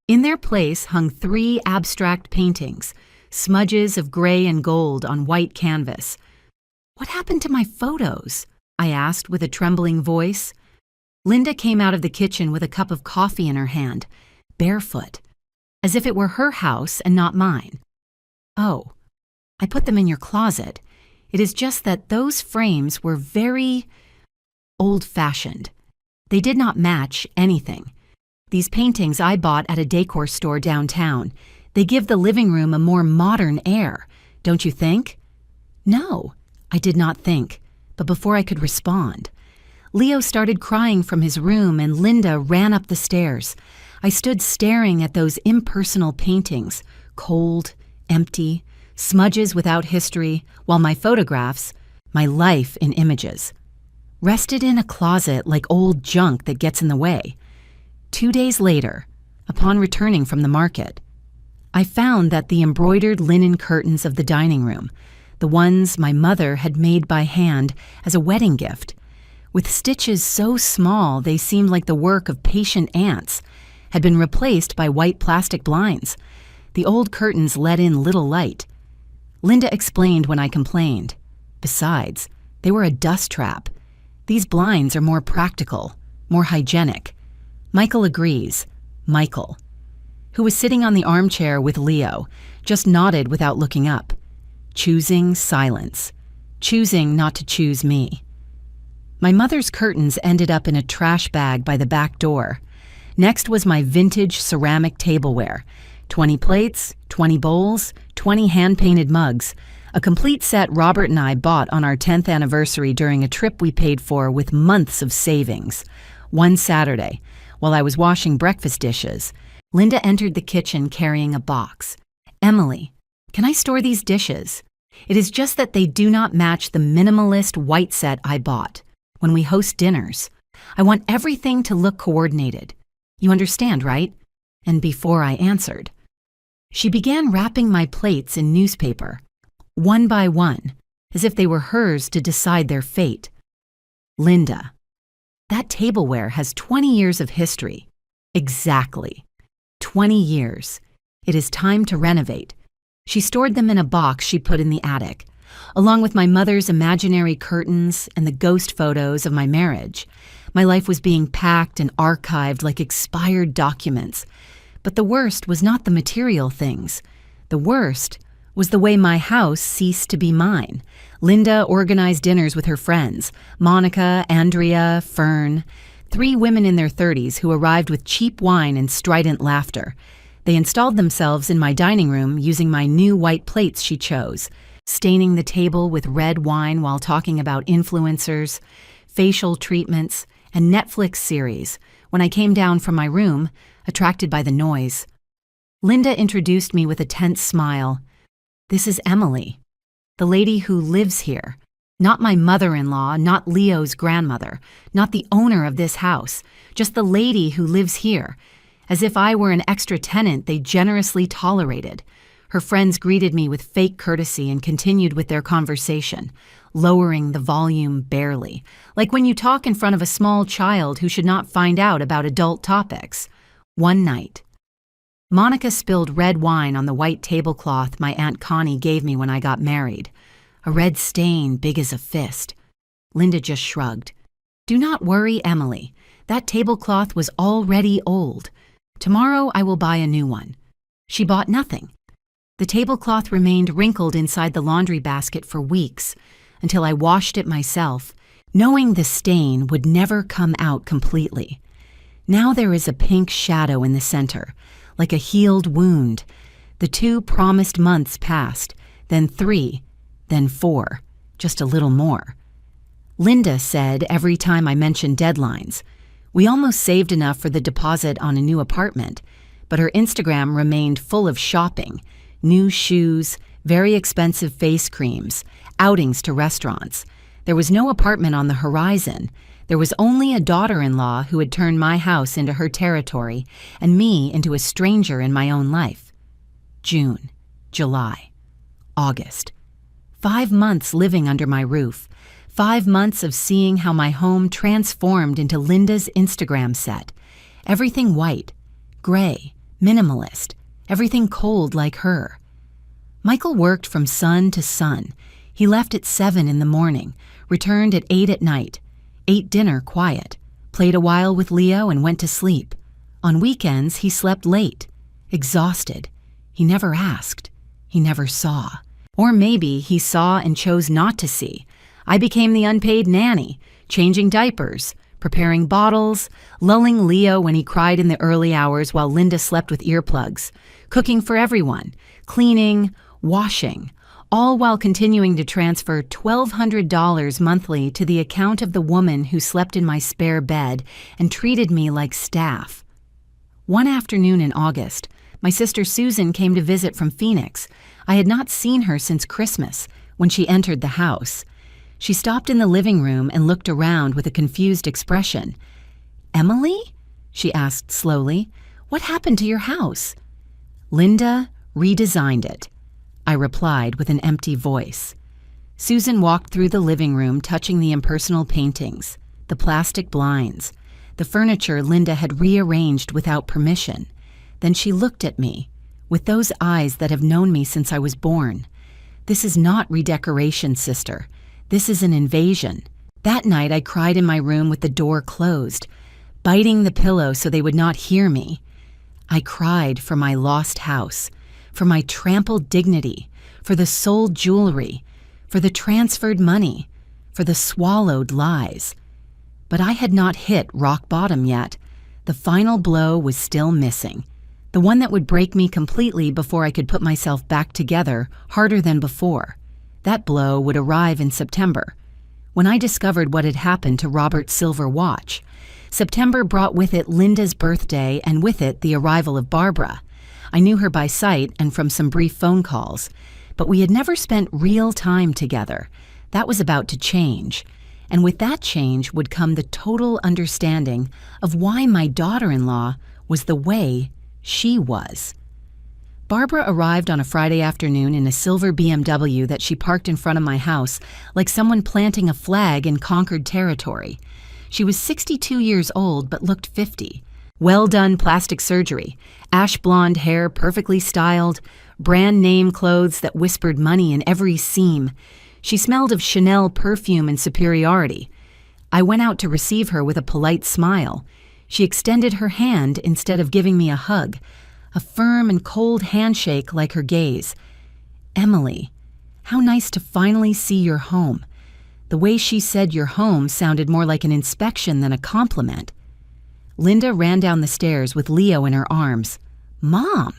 In their place hung 3 abstract paintings, smudges of gray and gold on white canvas. "What happened to my photos?" I asked with a trembling voice. Linda came out of the kitchen with a cup of coffee in her hand, barefoot, as if it were her house and not mine. "Oh, I put them in your closet. It is just that those frames were very old-fashioned. They did not match anything. These paintings I bought at a decor store downtown. They give the living room a more modern air, don't you think?" No, I did not think, but before I could respond, Leo started crying from his room and Linda ran up the stairs. I stood staring at those impersonal paintings, cold, empty, smudges without history, while my photographs, my life in images, rested in a closet like old junk that gets in the way. 2 days later, upon returning from the market, I found that the embroidered linen curtains of the dining room, the ones my mother had made by hand as a wedding gift, with stitches so small they seemed like the work of patient ants, had been replaced by white plastic blinds. The old curtains let in little light. Linda explained when I complained. Besides, they were a dust trap. These blinds are more practical, more hygienic. Michael agrees. Michael, who was sitting on the armchair with Leo, just nodded without looking up, choosing silence, choosing not to choose me. My mother's curtains ended up in a trash bag by the back door. Next was my vintage ceramic tableware, 20 plates, 20 bowls, 20 hand-painted mugs, a complete set Robert and I bought on our 10th anniversary during a trip we paid for with months of savings. One Saturday, while I was washing breakfast dishes, Linda entered the kitchen carrying a box. "Emily, can I store these dishes? It is just that they do not match the minimalist white set I bought. When we host dinners, I want everything to look coordinated. You understand, right?" And before I answered, she began wrapping my plates in newspaper, one by one, as if they were hers to decide their fate. "Linda, that tableware has 20 years of history." "Exactly. 20 years. It is time to renovate." She stored them in a box she put in the attic, along with my mother's imaginary curtains and the ghost photos of my marriage. My life was being packed and archived like expired documents. But the worst was not the material things. The worst was the way my house ceased to be mine. Linda organized dinners with her friends, Monica, Andrea, Fern, 3 women in their 30s who arrived with cheap wine and strident laughter. They installed themselves in my dining room using my new white plates she chose, staining the table with red wine while talking about influencers, facial treatments, and Netflix series when I came down from my room, attracted by the noise. Linda introduced me with a tense smile. "This is Emily, the lady who lives here. Not my mother-in-law, not Leo's grandmother, not the owner of this house, just the lady who lives here," as if I were an extra tenant they generously tolerated. Her friends greeted me with fake courtesy and continued with their conversation, lowering the volume barely, like when you talk in front of a small child who should not find out about adult topics. One night, Monica spilled red wine on the white tablecloth my Aunt Connie gave me when I got married, a red stain big as a fist. Linda just shrugged. Do not worry, Emily. That tablecloth was already old. Tomorrow I will buy a new one. She bought nothing. The tablecloth remained wrinkled inside the laundry basket for weeks, until I washed it myself, knowing the stain would never come out completely. Now there is a pink shadow in the center, like a healed wound. The 2 promised months passed, then 3, then 4, just a little more. Linda said every time I mentioned deadlines, we almost saved enough for the deposit on a new apartment, but her Instagram remained full of shopping, new shoes, very expensive face creams, outings to restaurants. There was no apartment on the horizon. There was only a daughter-in-law who had turned my house into her territory and me into a stranger in my own life. June, July, August. 5 months living under my roof. 5 months of seeing how my home transformed into Linda's Instagram set. Everything white, gray, minimalist, everything cold like her. Michael worked from sun to sun. He left at 7 in the morning, returned at 8 at night, ate dinner quiet, played a while with Leo and went to sleep. On weekends, he slept late, exhausted. He never asked. He never saw. Or maybe he saw and chose not to see. I became the unpaid nanny, changing diapers, preparing bottles, lulling Leo when he cried in the early hours while Linda slept with earplugs, cooking for everyone, cleaning, washing, all while continuing to transfer $1,200 monthly to the account of the woman who slept in my spare bed and treated me like staff. One afternoon in August, my sister Susan came to visit from Phoenix. I had not seen her since Christmas, when she entered the house. She stopped in the living room and looked around with a confused expression. "Emily?" she asked slowly. "What happened to your house?" "Linda redesigned it," I replied with an empty voice. Susan walked through the living room, touching the impersonal paintings, the plastic blinds, the furniture Linda had rearranged without permission. Then she looked at me, with those eyes that have known me since I was born. "This is not redecoration, sister. This is an invasion." That night I cried in my room with the door closed, biting the pillow so they would not hear me. I cried for my lost house, for my trampled dignity, for the sold jewelry, for the transferred money, for the swallowed lies. But I had not hit rock bottom yet. The final blow was still missing, the one that would break me completely before I could put myself back together, harder than before. That blow would arrive in September, when I discovered what had happened to Robert's silver watch. September brought with it Linda's birthday and with it the arrival of Barbara. I knew her by sight and from some brief phone calls, but we had never spent real time together. That was about to change, and with that change would come the total understanding of why my daughter-in-law was the way she was. Barbara arrived on a Friday afternoon in a silver BMW that she parked in front of my house like someone planting a flag in conquered territory. She was 62 years old but looked 50. Well-done plastic surgery, ash blonde hair perfectly styled, brand name clothes that whispered money in every seam. She smelled of Chanel perfume and superiority. I went out to receive her with a polite smile. She extended her hand instead of giving me a hug, a firm and cold handshake like her gaze. "Emily, how nice to finally see your home." The way she said your home sounded more like an inspection than a compliment. Linda ran down the stairs with Leo in her arms. "Mom!"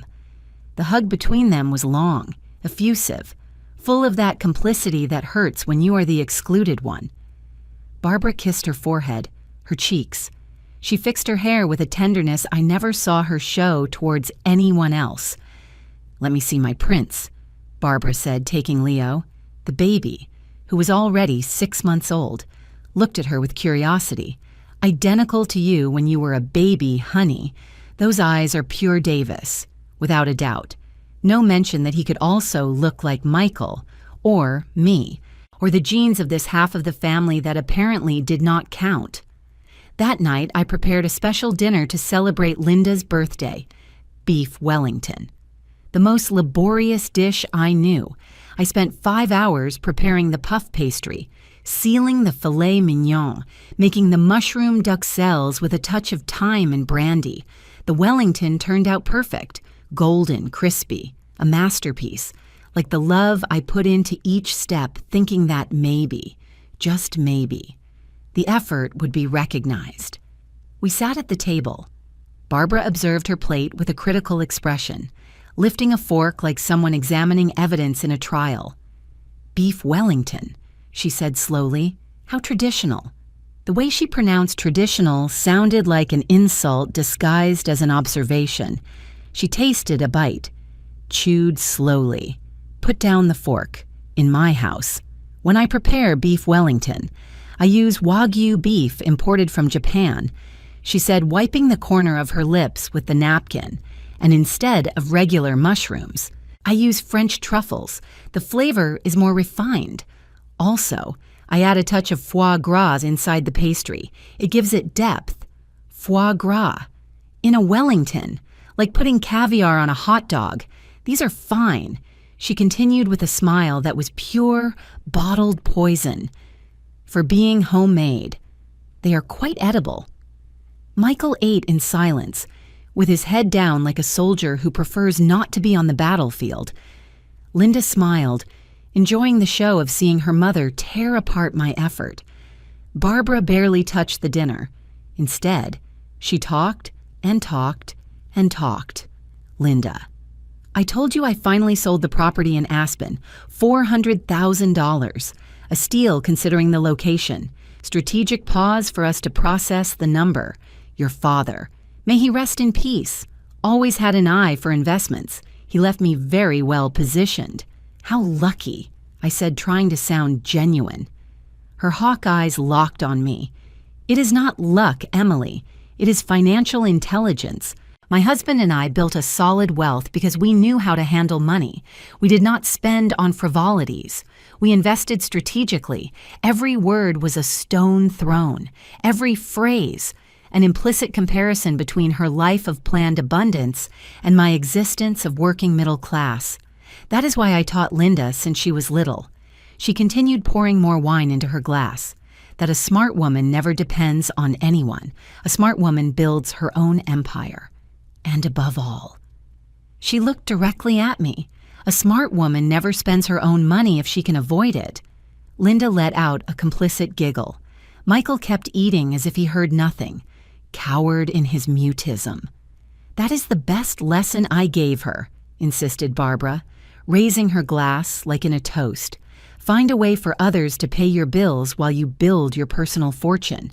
The hug between them was long, effusive, full of that complicity that hurts when you are the excluded one. Barbara kissed her forehead, her cheeks. She fixed her hair with a tenderness I never saw her show towards anyone else. "Let me see my prince," Barbara said, taking Leo. The baby, who was already 6 months old, looked at her with curiosity. "Identical to you when you were a baby, honey. Those eyes are pure Davis, without a doubt. No mention that he could also look like Michael, or me, or the genes of this half of the family that apparently did not count." That night, I prepared a special dinner to celebrate Linda's birthday, beef Wellington. The most laborious dish I knew. I spent 5 hours preparing the puff pastry, sealing the filet mignon, making the mushroom duxelles with a touch of thyme and brandy. The Wellington turned out perfect, golden, crispy, a masterpiece, like the love I put into each step, thinking that maybe, just maybe, the effort would be recognized. We sat at the table. Barbara observed her plate with a critical expression, lifting a fork like someone examining evidence in a trial. "Beef Wellington," she said slowly. "How traditional." The way she pronounced traditional sounded like an insult disguised as an observation. She tasted a bite, chewed slowly, put down the fork. "In my house, when I prepare beef Wellington, I use Wagyu beef imported from Japan," she said, wiping the corner of her lips with the napkin. "And instead of regular mushrooms, I use French truffles. The flavor is more refined. Also, I add a touch of foie gras inside the pastry. It gives it depth. Foie gras. In a Wellington, like putting caviar on a hot dog. These are fine," she continued with a smile that was pure, bottled poison. "For being homemade. They are quite edible." Michael ate in silence, with his head down like a soldier who prefers not to be on the battlefield. Linda smiled, enjoying the show of seeing her mother tear apart my effort. Barbara barely touched the dinner. Instead, she talked and talked and talked. "Linda, I told you I finally sold the property in Aspen, $400,000. A steal considering the location. Strategic pause for us to process the number. Your father, may he rest in peace, always had an eye for investments. He left me very well positioned. How lucky," I said, trying to sound genuine. Her hawk eyes locked on me. "It is not luck, Emily. It is financial intelligence. My husband and I built a solid wealth because we knew how to handle money. We did not spend on frivolities. We invested strategically. Every word was a stone thrown. Every phrase, an implicit comparison between her life of planned abundance and my existence of working middle class. That is why I taught Linda since she was little." She continued pouring more wine into her glass. "That a smart woman never depends on anyone. A smart woman builds her own empire. And above all," she looked directly at me, "a smart woman never spends her own money if she can avoid it." Linda let out a complicit giggle. Michael kept eating as if he heard nothing, cowered in his mutism. "That is the best lesson I gave her," insisted Barbara, raising her glass like in a toast. "Find a way for others to pay your bills while you build your personal fortune.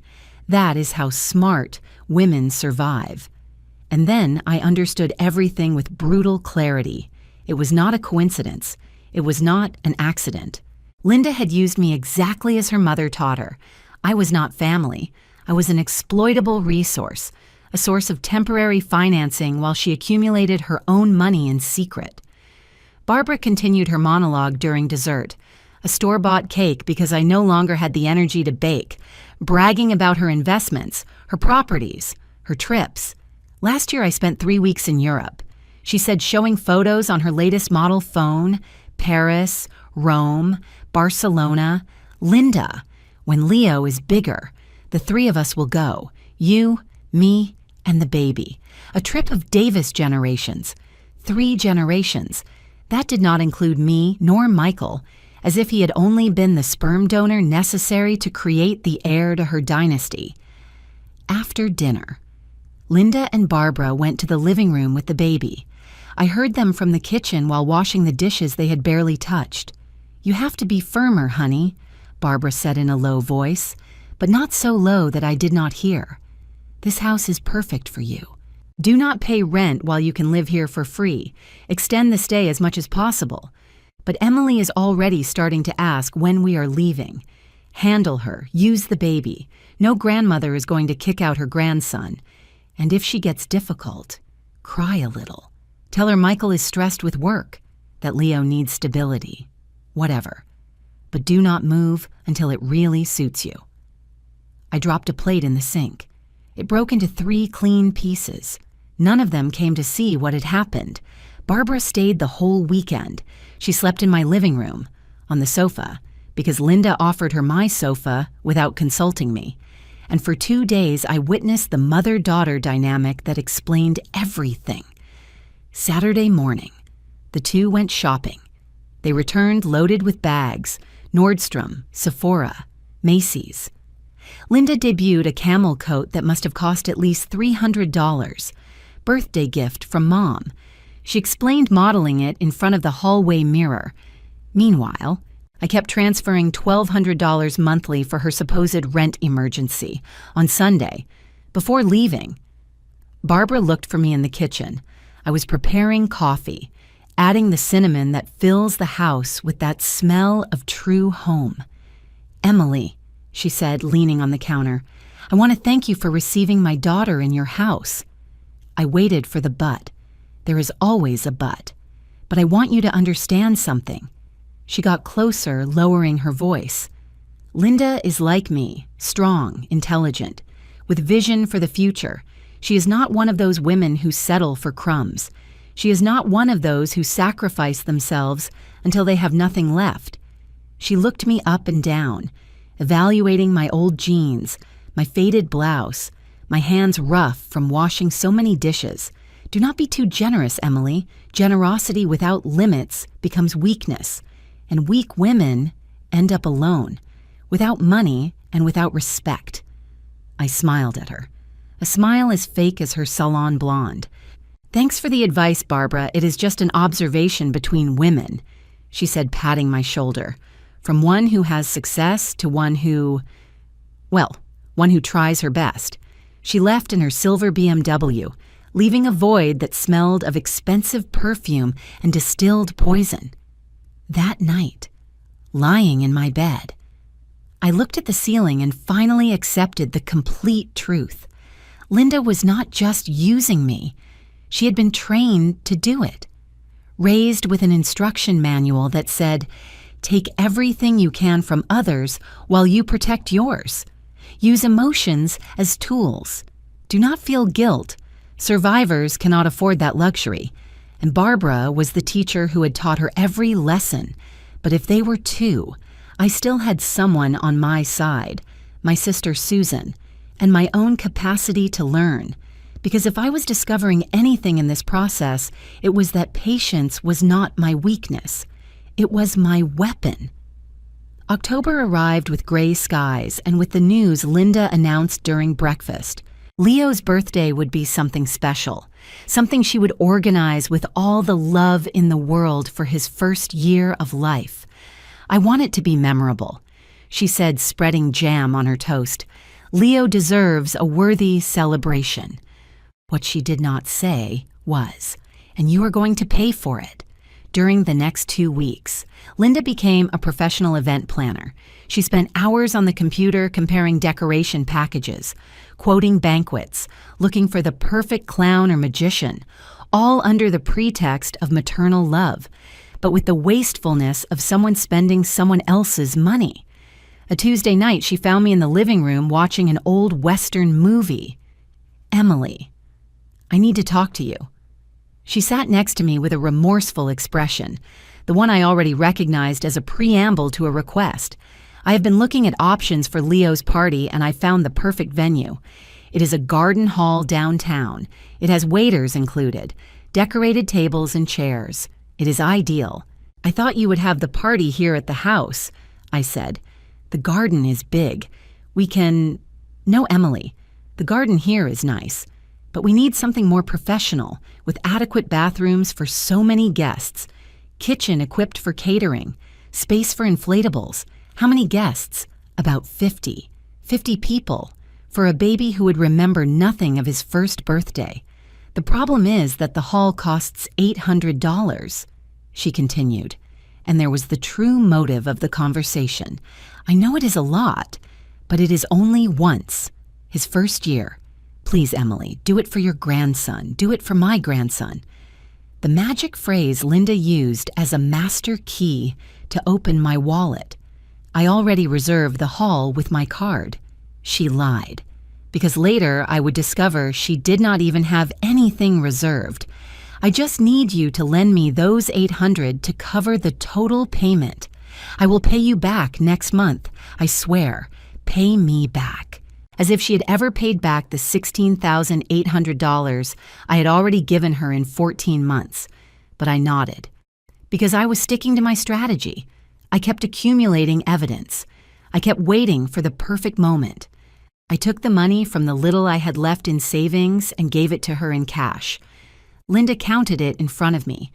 That is how smart women survive." And then I understood everything with brutal clarity. It was not a coincidence. It was not an accident. Linda had used me exactly as her mother taught her. I was not family. I was an exploitable resource, a source of temporary financing while she accumulated her own money in secret. Barbara continued her monologue during dessert, a store-bought cake because I no longer had the energy to bake, bragging about her investments, her properties, her trips. "Last year I spent 3 weeks in Europe," she said, showing photos on her latest model phone. "Paris, Rome, Barcelona. Linda, when Leo is bigger, the 3 of us will go. You, me, and the baby. A trip of Davis generations. 3 generations. That did not include me nor Michael, as if he had only been the sperm donor necessary to create the heir to her dynasty." After dinner, Linda and Barbara went to the living room with the baby. I heard them from the kitchen while washing the dishes they had barely touched. "You have to be firmer, honey," Barbara said in a low voice, but not so low that I did not hear. "This house is perfect for you. Do not pay rent while you can live here for free. Extend the stay as much as possible." But Emily is already starting to ask when we are leaving. Handle her, use the baby. No grandmother is going to kick out her grandson. And if she gets difficult, cry a little. Tell her Michael is stressed with work, that Leo needs stability. Whatever. But do not move until it really suits you. I dropped a plate in the sink. It broke into 3 clean pieces. None of them came to see what had happened. Barbara stayed the whole weekend. She slept in my living room, on the sofa, because Linda offered her my sofa without consulting me. And for 2 days, I witnessed the mother-daughter dynamic that explained everything. Saturday morning, the two went shopping. They returned loaded with bags, Nordstrom, Sephora, Macy's. Linda debuted a camel coat that must have cost at least $300. Birthday gift from Mom. She explained modeling it in front of the hallway mirror. Meanwhile, I kept transferring $1,200 monthly for her supposed rent emergency on Sunday. Before leaving, Barbara looked for me in the kitchen. I was preparing coffee, adding the cinnamon that fills the house with that smell of true home. "Emily," she said, leaning on the counter, "I want to thank you for receiving my daughter in your house." I waited for the but. There is always a but. But I want you to understand something. She got closer, lowering her voice. Linda is like me, strong, intelligent, with vision for the future. She is not one of those women who settle for crumbs. She is not one of those who sacrifice themselves until they have nothing left. She looked me up and down, evaluating my old jeans, my faded blouse, my hands rough from washing so many dishes. Do not be too generous, Emily. Generosity without limits becomes weakness. And weak women end up alone, without money and without respect. I smiled at her, a smile as fake as her salon blonde. "Thanks for the advice, Barbara. It is just an observation between women," she said, patting my shoulder. "From one who has success to one who tries her best." She left in her silver BMW, leaving a void that smelled of expensive perfume and distilled poison. That night, lying in my bed, I looked at the ceiling and finally accepted the complete truth. Linda was not just using me. She had been trained to do it. Raised with an instruction manual that said, "Take everything you can from others while you protect yours. Use emotions as tools. Do not feel guilt. Survivors cannot afford that luxury." And Barbara was the teacher who had taught her every lesson. But if they were two, I still had someone on my side, my sister Susan, and my own capacity to learn. Because if I was discovering anything in this process, it was that patience was not my weakness. It was my weapon. October arrived with gray skies and with the news Linda announced during breakfast. Leo's birthday would be something special, something she would organize with all the love in the world for his first year of life. "I want it to be memorable," she said, spreading jam on her toast. "Leo deserves a worthy celebration." What she did not say was, "And you are going to pay for it." During the next 2 weeks, Linda became a professional event planner. She spent hours on the computer comparing decoration packages, quoting banquets, looking for the perfect clown or magician, all under the pretext of maternal love, but with the wastefulness of someone spending someone else's money. A Tuesday night, she found me in the living room watching an old Western movie. "Emily, I need to talk to you." She sat next to me with a remorseful expression, the one I already recognized as a preamble to a request. I have been looking at options for Leo's party, and I found the perfect venue. It is a garden hall downtown. It has waiters included, decorated tables and chairs. It is ideal. "I thought you would have the party here at the house," I said. "The garden is big. We can—" "No, Emily, the garden here is nice. But we need something more professional, with adequate bathrooms for so many guests, kitchen equipped for catering, space for inflatables. How many guests? About 50. 50 people, for a baby who would remember nothing of his first birthday. The problem is that the hall costs $800, she continued, and there was the true motive of the conversation. "I know it is a lot, but it is only once, his first year. Please, Emily, do it for your grandson. Do it for my grandson." The magic phrase Linda used as a master key to open my wallet. I already reserved the hall with my card. She lied, because later I would discover she did not even have anything reserved. "I just need you to lend me those $800 to cover the total payment. I will pay you back next month. I swear, pay me back. As if she had ever paid back the $16,800 I had already given her in 14 months. But I nodded. Because I was sticking to my strategy. I kept accumulating evidence. I kept waiting for the perfect moment. I took the money from the little I had left in savings and gave it to her in cash. Linda counted it in front of me,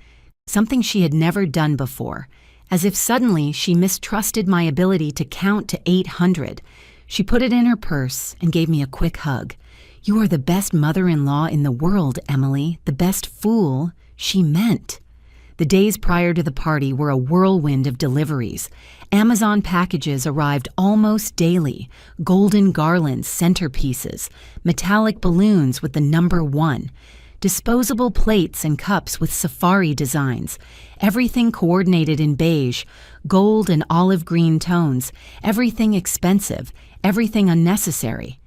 something she had never done before, as if suddenly she mistrusted my ability to count to 800. She put it in her purse and gave me a quick hug. "You are the best mother-in-law in the world, Emily, the best fool," she meant. The days prior to the party were a whirlwind of deliveries. Amazon packages arrived almost daily. Golden garlands, centerpieces, metallic balloons with the number 1, disposable plates and cups with safari designs, everything coordinated in beige, gold and olive green tones, everything expensive, everything unnecessary.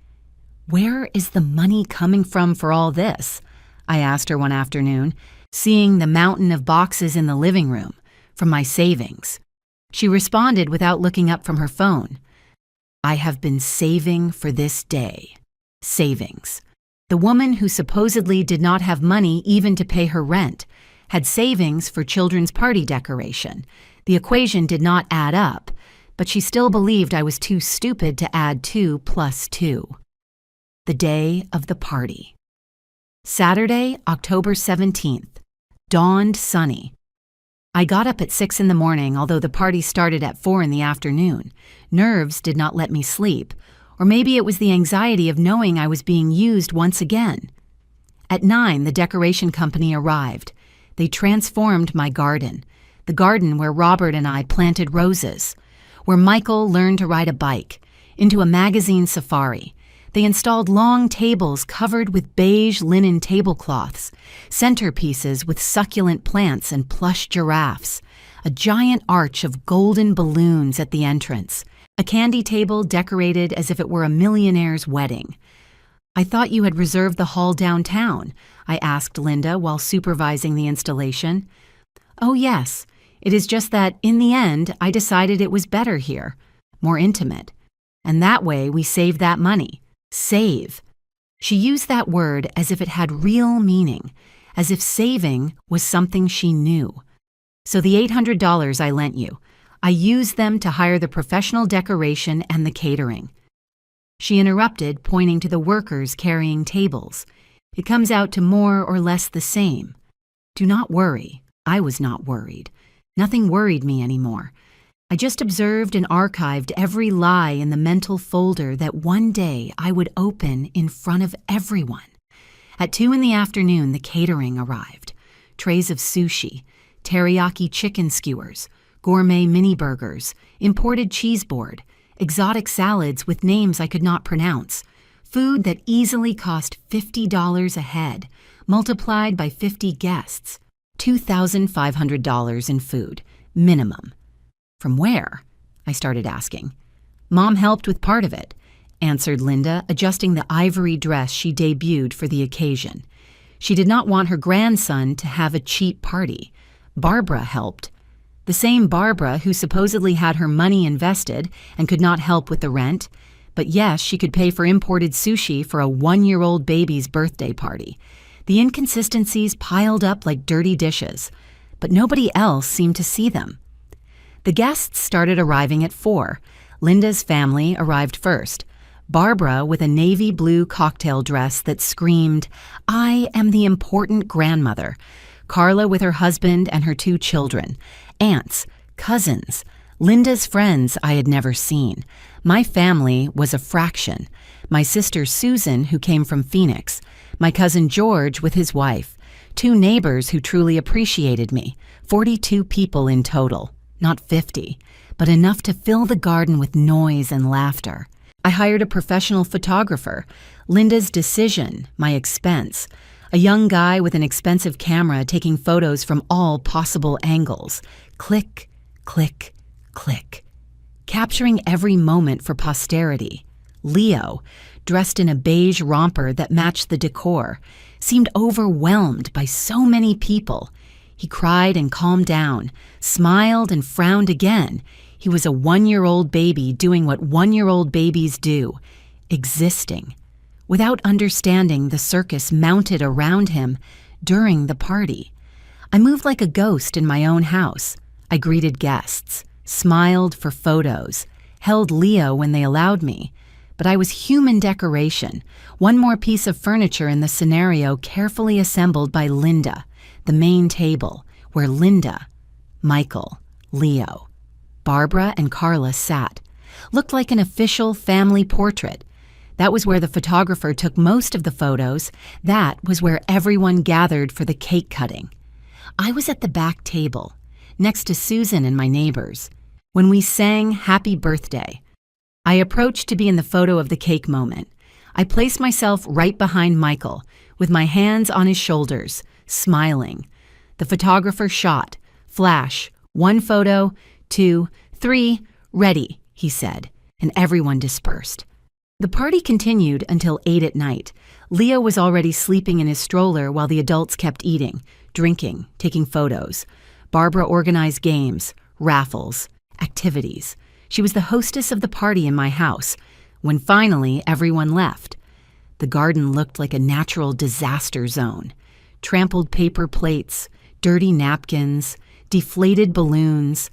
"Where is the money coming from for all this?" I asked her one afternoon, seeing the mountain of boxes in the living room. "From my savings." She responded without looking up from her phone. "I have been saving for this day." Savings. The woman who supposedly did not have money even to pay her rent had savings for children's party decoration. The equation did not add up, but she still believed I was too stupid to add 2 plus 2. The day of the party. Saturday, October 17th. Dawned sunny. I got up at 6 in the morning, although the party started at 4 in the afternoon. Nerves did not let me sleep, or maybe it was the anxiety of knowing I was being used once again. At 9, the decoration company arrived. They transformed my garden, the garden where Robert and I planted roses, where Michael learned to ride a bike, into a magazine safari. They installed long tables covered with beige linen tablecloths, centerpieces with succulent plants and plush giraffes, a giant arch of golden balloons at the entrance, a candy table decorated as if it were a millionaire's wedding. "I thought you had reserved the hall downtown," I asked Linda while supervising the installation. "Oh yes, it is just that in the end I decided it was better here, more intimate. And that way we saved that money." Save. She used that word as if it had real meaning, as if saving was something she knew. "So the $800 I lent you, I used them to hire the professional decoration and the catering." She interrupted, pointing to the workers carrying tables. "It comes out to more or less the same." Do not worry. I was not worried. Nothing worried me anymore. I just observed and archived every lie in the mental folder that one day I would open in front of everyone. At 2 in the afternoon, the catering arrived. Trays of sushi, teriyaki chicken skewers, gourmet mini burgers, imported cheese board, exotic salads with names I could not pronounce, food that easily cost $50 a head, multiplied by 50 guests, $2,500 in food, minimum. "From where?" I started asking. "Mom helped with part of it," answered Linda, adjusting the ivory dress she debuted for the occasion. She did not want her grandson to have a cheap party. Barbara helped. The same Barbara who supposedly had her money invested and could not help with the rent. But yes, she could pay for imported sushi for a 1-year-old baby's birthday party. The inconsistencies piled up like dirty dishes, but nobody else seemed to see them. The guests started arriving at 4. Linda's family arrived first. Barbara with a navy blue cocktail dress that screamed, "I am the important grandmother." Carla with her husband and her 2 children. Aunts, cousins, Linda's friends I had never seen. My family was a fraction. My sister Susan, who came from Phoenix. My cousin George with his wife. 2 neighbors who truly appreciated me. 42 people in total. Not 50, but enough to fill the garden with noise and laughter. I hired a professional photographer, Linda's decision, my expense, a young guy with an expensive camera taking photos from all possible angles. Click, click, click. Capturing every moment for posterity. Leo, dressed in a beige romper that matched the decor, seemed overwhelmed by so many people. He cried and calmed down, smiled and frowned again. He was a 1-year-old baby doing what 1-year-old babies do, existing, without understanding the circus mounted around him during the party. I moved like a ghost in my own house. I greeted guests, smiled for photos, held Leo when they allowed me. But I was human decoration, one more piece of furniture in the scenario carefully assembled by Linda, the main table, where Linda, Michael, Leo, Barbara, and Carla sat. Looked like an official family portrait. That was where the photographer took most of the photos. That was where everyone gathered for the cake cutting. I was at the back table, next to Susan and my neighbors, when we sang Happy Birthday. I approached to be in the photo of the cake moment. I placed myself right behind Michael, with my hands on his shoulders, smiling. The photographer shot. Flash. 1 photo, 2, 3, ready, he said, and everyone dispersed. The party continued until 8 at night. Leo was already sleeping in his stroller while the adults kept eating, drinking, taking photos. Barbara organized games, raffles, activities. She was the hostess of the party in my house, when finally everyone left. The garden looked like a natural disaster zone. Trampled paper plates, dirty napkins, deflated balloons.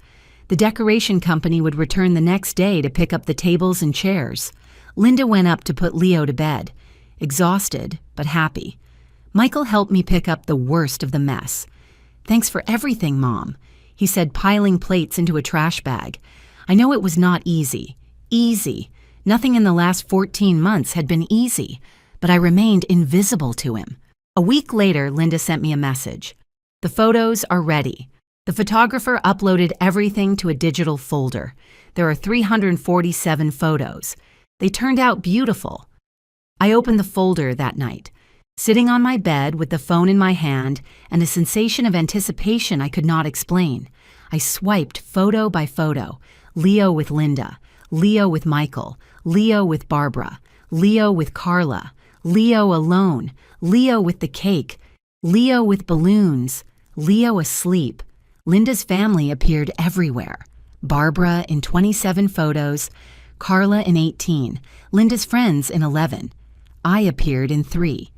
The decoration company would return the next day to pick up the tables and chairs. Linda went up to put Leo to bed, exhausted but happy. Michael helped me pick up the worst of the mess. "Thanks for everything, Mom," he said, piling plates into a trash bag. I know it was not easy. Easy. Nothing in the last 14 months had been easy, but I remained invisible to him. A week later, Linda sent me a message. "The photos are ready." The photographer uploaded everything to a digital folder. There are 347 photos. They turned out beautiful. I opened the folder that night, sitting on my bed with the phone in my hand and a sensation of anticipation I could not explain. I swiped photo by photo. Leo with Linda, Leo with Michael, Leo with Barbara, Leo with Carla, Leo alone, Leo with the cake, Leo with balloons, Leo asleep. Linda's family appeared everywhere. Barbara in 27 photos, Carla in 18, Linda's friends in 11. I appeared in 3.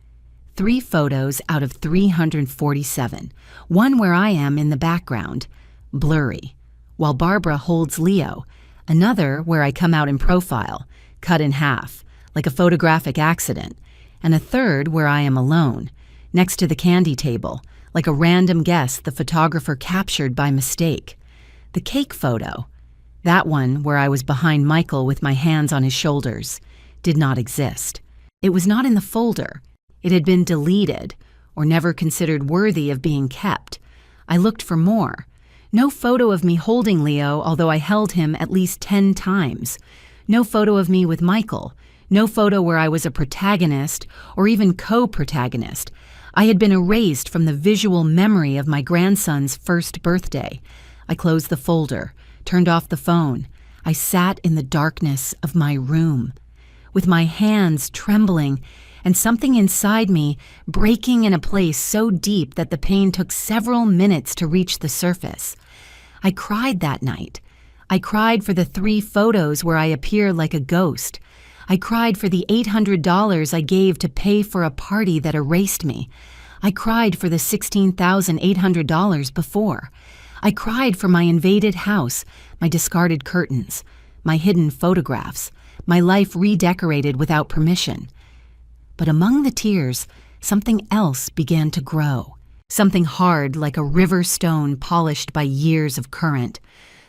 3 photos out of 347, one where I am in the background, blurry, while Barbara holds Leo, another where I come out in profile, cut in half, like a photographic accident, and a third where I am alone, next to the candy table, like a random guest the photographer captured by mistake. The cake photo, that one where I was behind Michael with my hands on his shoulders, did not exist. It was not in the folder. It had been deleted or never considered worthy of being kept. I looked for more. No photo of me holding Leo, although I held him at least 10 times. No photo of me with Michael. No photo where I was a protagonist or even co-protagonist. I had been erased from the visual memory of my grandson's first birthday. I closed the folder, turned off the phone. I sat in the darkness of my room, with my hands trembling and something inside me breaking in a place so deep that the pain took several minutes to reach the surface. I cried that night. I cried for the 3 photos where I appear like a ghost. I cried for the $800 I gave to pay for a party that erased me. I cried for the $16,800 before. I cried for my invaded house, my discarded curtains, my hidden photographs, my life redecorated without permission. But among the tears, something else began to grow. Something hard like a river stone polished by years of current.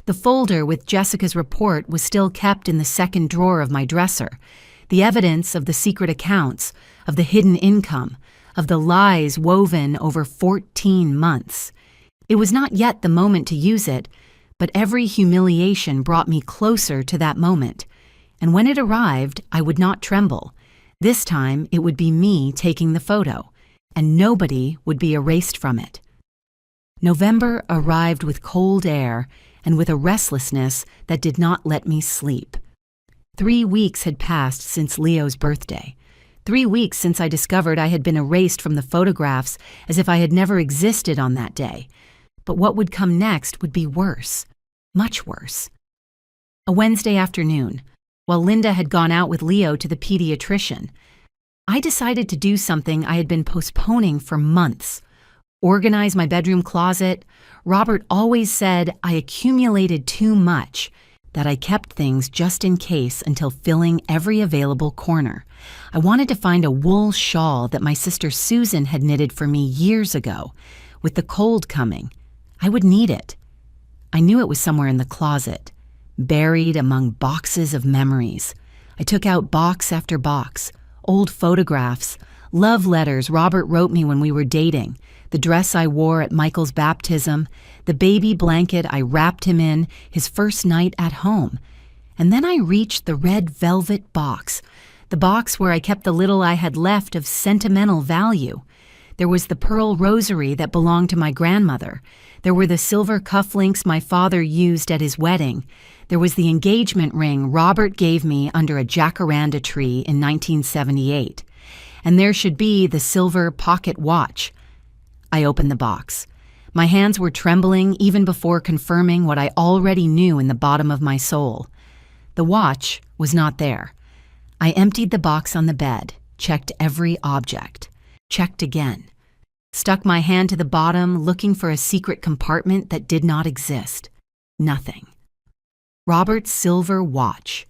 The folder with Jessica's report was still kept in the second drawer of my dresser. The evidence of the secret accounts, of the hidden income, of the lies woven over 14 months. It was not yet the moment to use it, but every humiliation brought me closer to that moment. And when it arrived, I would not tremble. This time, it would be me taking the photo, and nobody would be erased from it. November arrived with cold air and with a restlessness that did not let me sleep. 3 weeks had passed since Leo's birthday. 3 weeks since I discovered I had been erased from the photographs as if I had never existed on that day. But what would come next would be worse, much worse. A Wednesday afternoon, while Linda had gone out with Leo to the pediatrician, I decided to do something I had been postponing for months. Organize my bedroom closet. Robert always said I accumulated too much, that I kept things just in case until filling every available corner. I wanted to find a wool shawl that my sister Susan had knitted for me years ago. With the cold coming, I would need it. I knew it was somewhere in the closet, buried among boxes of memories. I took out box after box, old photographs, love letters Robert wrote me when we were dating, the dress I wore at Michael's baptism, the baby blanket I wrapped him in his first night at home. And then I reached the red velvet box, the box where I kept the little I had left of sentimental value. There was the pearl rosary that belonged to my grandmother. There were the silver cufflinks my father used at his wedding. There was the engagement ring Robert gave me under a jacaranda tree in 1978. And there should be the silver pocket watch. I opened the box. My hands were trembling even before confirming what I already knew in the bottom of my soul. The watch was not there. I emptied the box on the bed, checked every object, checked again, stuck my hand to the bottom looking for a secret compartment that did not exist. Nothing. Robert's silver watch,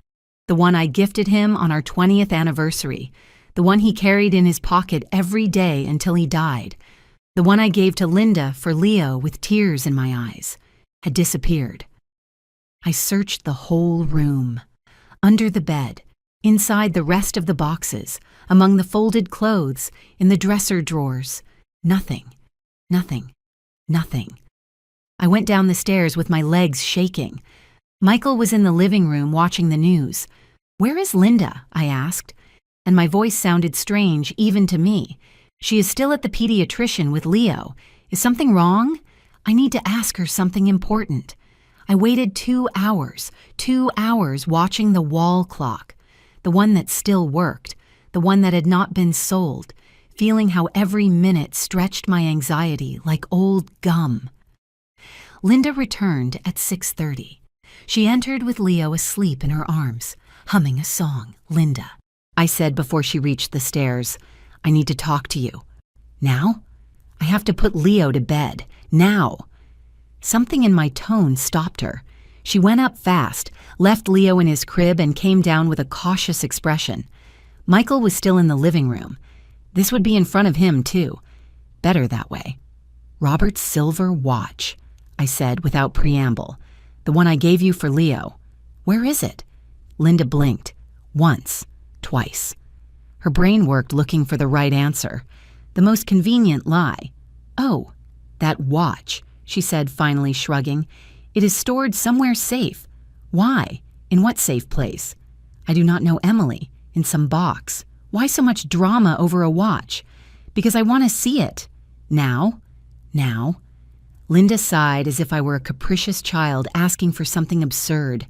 the one I gifted him on our 20th anniversary, the one he carried in his pocket every day until he died, the one I gave to Linda for Leo with tears in my eyes, had disappeared. I searched the whole room, under the bed, inside the rest of the boxes, among the folded clothes, in the dresser drawers. Nothing, nothing, nothing. I went down the stairs with my legs shaking. Michael was in the living room watching the news. "Where is Linda?" I asked, and my voice sounded strange even to me. "She is still at the pediatrician with Leo. Is something wrong? I need to ask her something important." I waited 2 hours watching the wall clock, the one that still worked, the one that had not been sold, feeling how every minute stretched my anxiety like old gum. Linda returned at 6:30. She entered with Leo asleep in her arms, humming a song. "Linda," I said before she reached the stairs, "I need to talk to you." "Now?" "I have to put Leo to bed. Now." Something in my tone stopped her. She went up fast, left Leo in his crib, and came down with a cautious expression. Michael was still in the living room. This would be in front of him, too. Better that way. "Robert's silver watch," I said without preamble. "The one I gave you for Leo. Where is it?" Linda blinked. Once. Twice. Her brain worked looking for the right answer. The most convenient lie. "Oh, that watch," she said, finally shrugging. "It is stored somewhere safe." "Why? In what safe place?" "I do not know, Emily. In some box." "Why so much drama over a watch?" "Because I want to see it." "Now?" "Now." Linda sighed as if I were a capricious child asking for something absurd.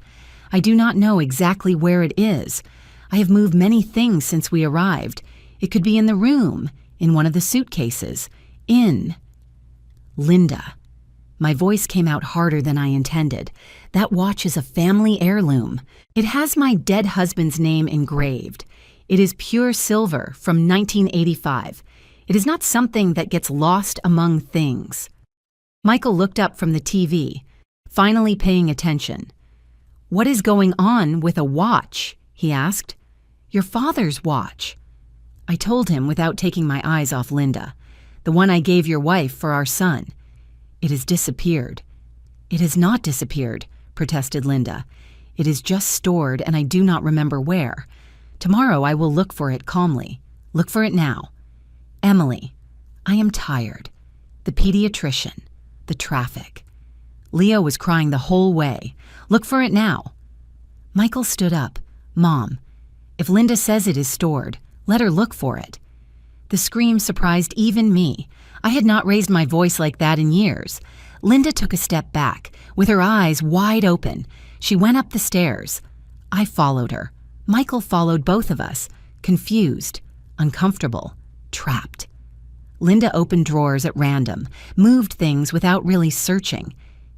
"I do not know exactly where it is. I have moved many things since we arrived. It could be in the room, in one of the suitcases, in—" "Linda." My voice came out harder than I intended. "That watch is a family heirloom. It has my dead husband's name engraved. It is pure silver from 1985. It is not something that gets lost among things." Michael looked up from the TV, finally paying attention. "What is going on with a watch?" he asked. "Your father's watch." I told him without taking my eyes off Linda. "The one I gave your wife for our son. It has disappeared." "It has not disappeared," protested Linda. "It is just stored and I do not remember where. Tomorrow I will look for it calmly. Look for it now. Emily, I am tired. The pediatrician. The traffic." Leo was crying the whole way. "Look for it now." Michael stood up. "Mom, if Linda says it is stored, let her look for it." The scream surprised even me. I had not raised my voice like that in years. Linda took a step back, with her eyes wide open. She went up the stairs. I followed her. Michael followed both of us, confused, uncomfortable, trapped. Linda opened drawers at random, moved things without really searching.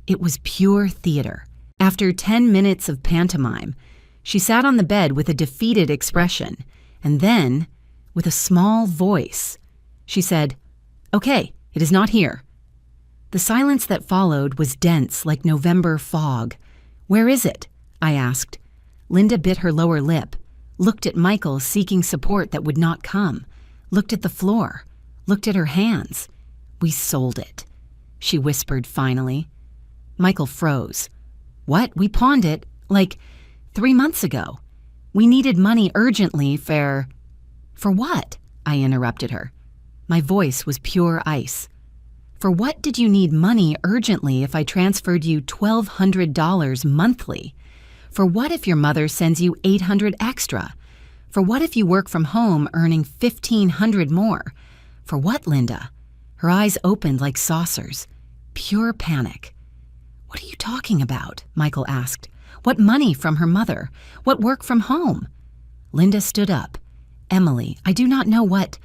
It was pure theater. After 10 minutes of pantomime, she sat on the bed with a defeated expression, and then, with a small voice, she said, "Okay, it is not here." The silence that followed was dense like November fog. "Where is it?" I asked. Linda bit her lower lip, looked at Michael seeking support that would not come, looked at the floor, looked at her hands. "We sold it," she whispered finally. Michael froze. "What? We pawned it, like 3 months ago. We needed money urgently for what?" I interrupted her. My voice was pure ice. "For what did you need money urgently if I transferred you $1,200 monthly? For what if your mother sends you $800 extra? For what if you work from home earning $1,500 more? For what, Linda?" Her eyes opened like saucers. Pure panic. "What are you talking about?" Michael asked. "What money from her mother? What work from home?" Linda stood up. "Emily, I do not know what—"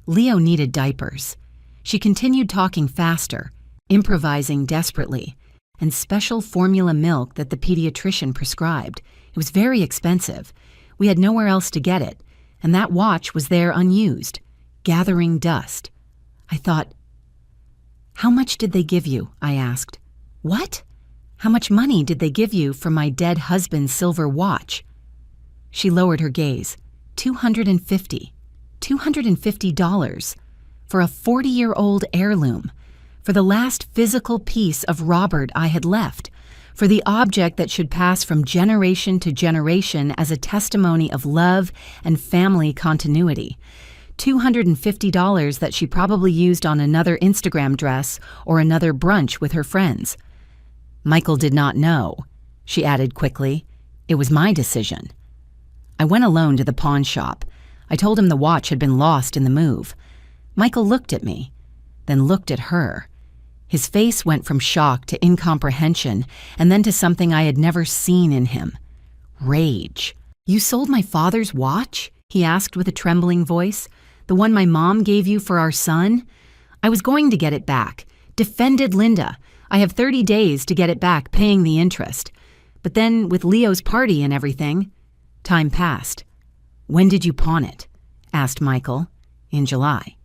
Leo needed diapers. She continued talking faster, improvising desperately, and special formula milk that the pediatrician prescribed. It was very expensive. We had nowhere else to get it, and that watch was there unused, gathering dust. I thought, "How much did they give you?" I asked. "What? How much money did they give you for my dead husband's silver watch?" She lowered her gaze. $250 for a 40-year-old heirloom, for the last physical piece of Robert I had left, for the object that should pass from generation to generation as a testimony of love and family continuity. $250 that she probably used on another Instagram dress or another brunch with her friends. Michael did not know, she added quickly. It was my decision. I went alone to the pawn shop. I told him the watch had been lost in the move. Michael looked at me, then looked at her. His face went from shock to incomprehension, and then to something I had never seen in him. Rage. "You sold my father's watch?" he asked with a trembling voice. "The one my mom gave you for our son? I was going to get it back. Defended Linda. I have 30 days to get it back, paying the interest. But then, with Leo's party and everything..." Time passed. "When did you pawn it?" asked Michael. "In July.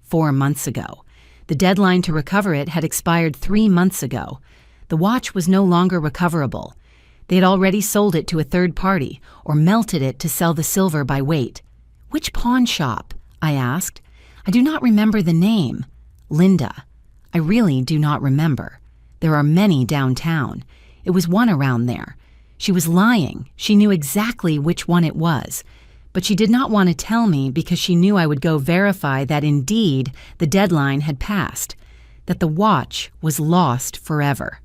4 months ago. The deadline to recover it had expired 3 months ago. The watch was no longer recoverable. They had already sold it to a third party or melted it to sell the silver by weight." "Which pawn shop?" I asked. "I do not remember the name." "Linda. I really do not remember. There are many downtown. It was one around there. She was lying. She knew exactly which one it was. But she did not want to tell me because she knew I would go verify that indeed the deadline had passed, that the watch was lost forever."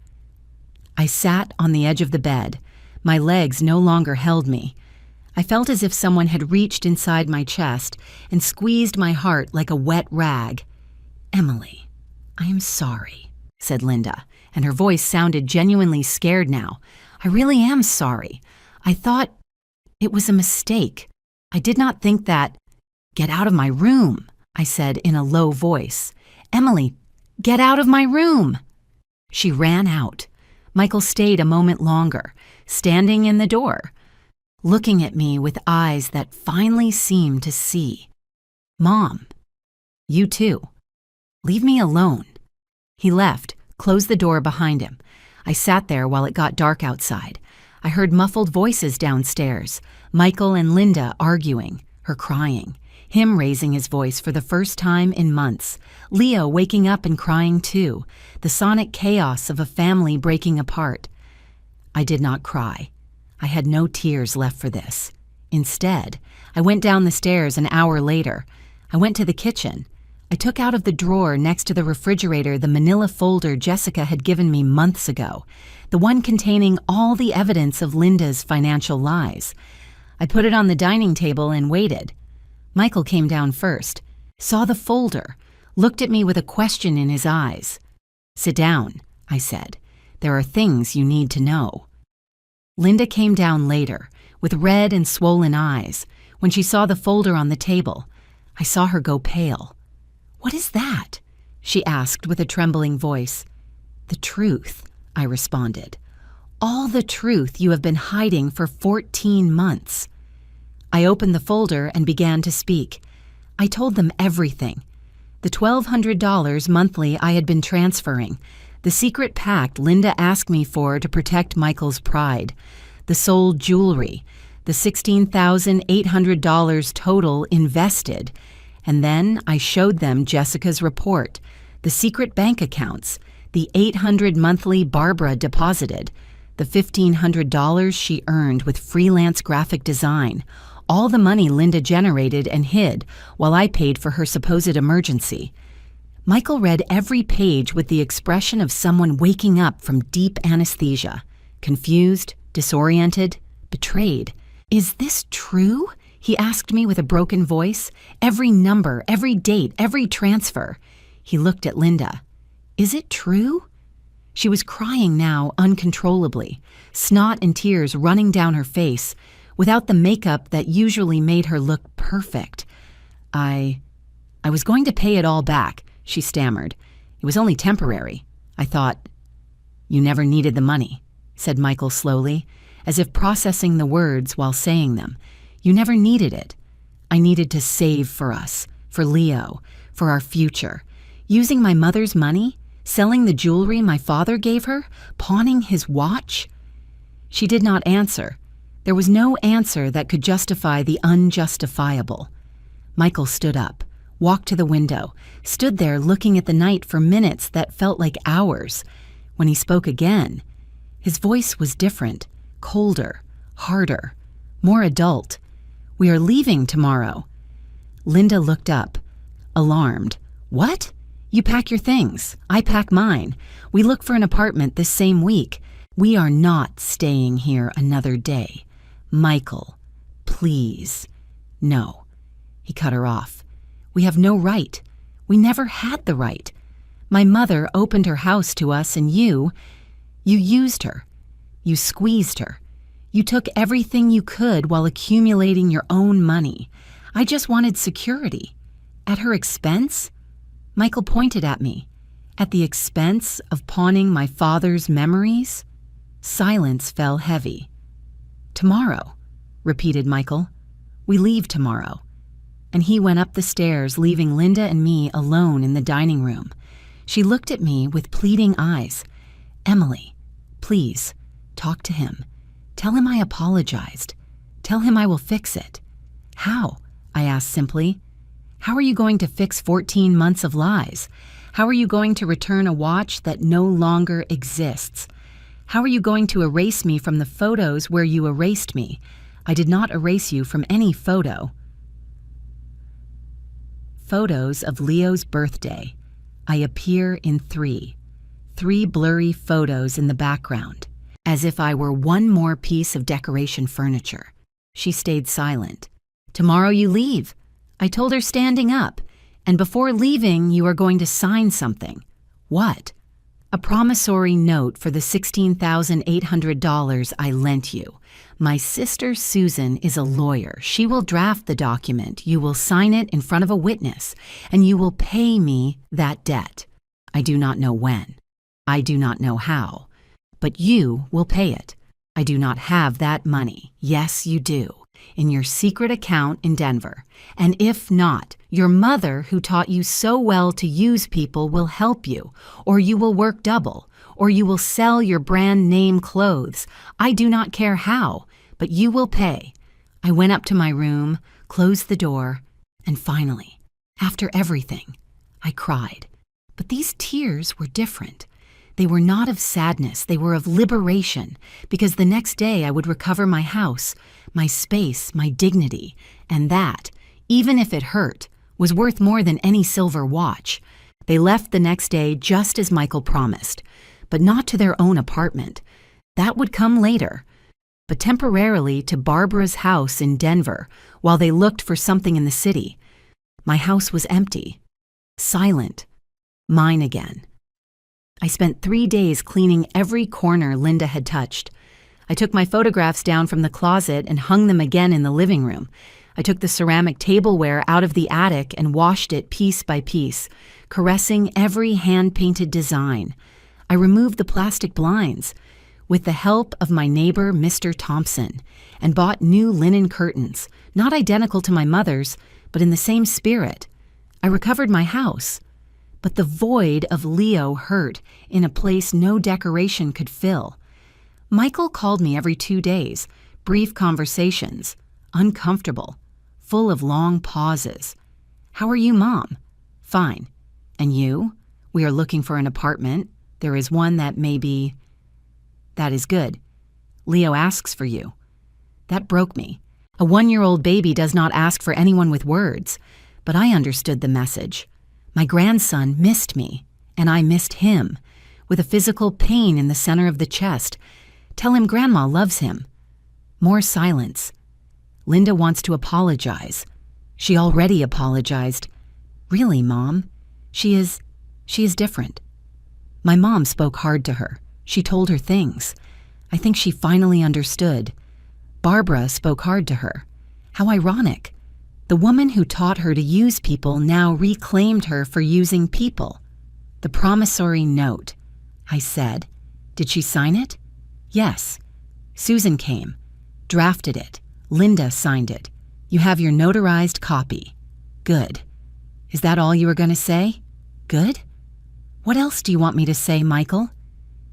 I sat on the edge of the bed. My legs no longer held me. I felt as if someone had reached inside my chest and squeezed my heart like a wet rag. "Emily, I am sorry," said Linda, and her voice sounded genuinely scared now. "I really am sorry. I thought it was a mistake. I did not think that—" "Get out of my room," I said in a low voice. "Emily, get out of my room." She ran out. Michael stayed a moment longer, standing in the door, looking at me with eyes that finally seemed to see. "Mom, you too. Leave me alone." He left, closed the door behind him. I sat there while it got dark outside. I heard muffled voices downstairs, Michael and Linda arguing, her crying, him raising his voice for the first time in months, Leo waking up and crying too, the sonic chaos of a family breaking apart. I did not cry. I had no tears left for this. Instead, I went down the stairs an hour later. I went to the kitchen. I took out of the drawer next to the refrigerator the manila folder Jessica had given me months ago, the one containing all the evidence of Linda's financial lies. I put it on the dining table and waited. Michael came down first, saw the folder, looked at me with a question in his eyes. "Sit down," I said. "There are things you need to know." Linda came down later, with red and swollen eyes. When she saw the folder on the table, I saw her go pale. "What is that?" she asked with a trembling voice. "The truth," I responded. all the truth you have been hiding for 14 months. I opened the folder and began to speak. I told them everything. The $1,200 monthly I had been transferring, the secret pact Linda asked me for to protect Michael's pride, the sold jewelry, the $16,800 total invested, and then I showed them Jessica's report, the secret bank accounts, the $800 monthly Barbara deposited, the $1,500 she earned with freelance graphic design, all the money Linda generated and hid while I paid for her supposed emergency. Michael read every page with the expression of someone waking up from deep anesthesia, confused, disoriented, betrayed. "Is this true?" he asked me with a broken voice. Every number, every date, every transfer. He looked at Linda. "Is it true?" She was crying now uncontrollably, snot and tears running down her face, without the makeup that usually made her look perfect. I was going to pay it all back," she stammered. "It was only temporary. I thought—" "You never needed the money," said Michael slowly, as if processing the words while saying them. "You never needed it. I needed to save for us, for Leo, for our future. Using my mother's money? Selling the jewelry my father gave her? Pawning his watch?" She did not answer. There was no answer that could justify the unjustifiable. Michael stood up, walked to the window, stood there looking at the night for minutes that felt like hours. When he spoke again, his voice was different, colder, harder, more adult. "We are leaving tomorrow." Linda looked up, alarmed. "What? You pack your things. I pack mine. We look for an apartment this same week. We are not staying here another day. Michael, please." "No." He cut her off. "We have no right. We never had the right. My mother opened her house to us and you used her. You squeezed her. You took everything you could while accumulating your own money. I just wanted security. At her expense?" Michael pointed at me. "At the expense of pawning my father's memories?" Silence fell heavy. "Tomorrow," repeated Michael. "We leave tomorrow." And he went up the stairs, leaving Linda and me alone in the dining room. She looked at me with pleading eyes. "Emily, please, talk to him. Tell him I apologized. Tell him I will fix it." "How?" I asked simply. "How are you going to fix 14 months of lies? How are you going to return a watch that no longer exists? How are you going to erase me from the photos where you erased me? I did not erase you from any photo." Photos of Leo's birthday. I appear in three blurry photos in the background, as if I were one more piece of decoration furniture. She stayed silent. "Tomorrow you leave," I told her, standing up. "And before leaving, you are going to sign something." "What?" "A promissory note for the $16,800 I lent you. My sister Susan is a lawyer. She will draft the document. You will sign it in front of a witness, and you will pay me that debt. I do not know when. I do not know how. But you will pay it. I do not have that money. Yes, you do. In your secret account in Denver. And if not, your mother, who taught you so well to use people, will help you, or you will work double, or you will sell your brand name clothes. I do not care how, but you will pay." I went up to my room, closed the door, and finally, after everything, I cried. But these tears were different. They were not of sadness, they were of liberation, because the next day I would recover my house, my space, my dignity, and that, even if it hurt, was worth more than any silver watch. They left the next day just as Michael promised, but not to their own apartment. That would come later, but temporarily to Barbara's house in Denver while they looked for something in the city. My house was empty, silent, mine again. I spent 3 days cleaning every corner Linda had touched. I took my photographs down from the closet and hung them again in the living room. I took the ceramic tableware out of the attic and washed it piece by piece, caressing every hand-painted design. I removed the plastic blinds. with the help of my neighbor, Mr. Thompson, and bought new linen curtains, not identical to my mother's, but in the same spirit. I recovered my house. But the void of Leo hurt in a place no decoration could fill. Michael called me every 2 days, brief conversations, uncomfortable, full of long pauses. "How are you, Mom?" "Fine." "And you?" "We are looking for an apartment. There is one that may be—" "That is good." "Leo asks for you." That broke me. A 1-year-old baby does not ask for anyone with words, but I understood the message. My grandson missed me, and I missed him, with a physical pain in the center of the chest. "Tell him Grandma loves him." More silence. "Linda wants to apologize." "She already apologized." "Really, Mom? She is different." My mom spoke hard to her. She told her things. I think she finally understood. Barbara spoke hard to her. How ironic. The woman who taught her to use people now reclaimed her for using people. "The promissory note," I said. "Did she sign it?" "Yes." "Susan came, drafted it. Linda signed it. You have your notarized copy." "Good." "Is that all you were going to say?" "Good?" "What else do you want me to say, Michael?"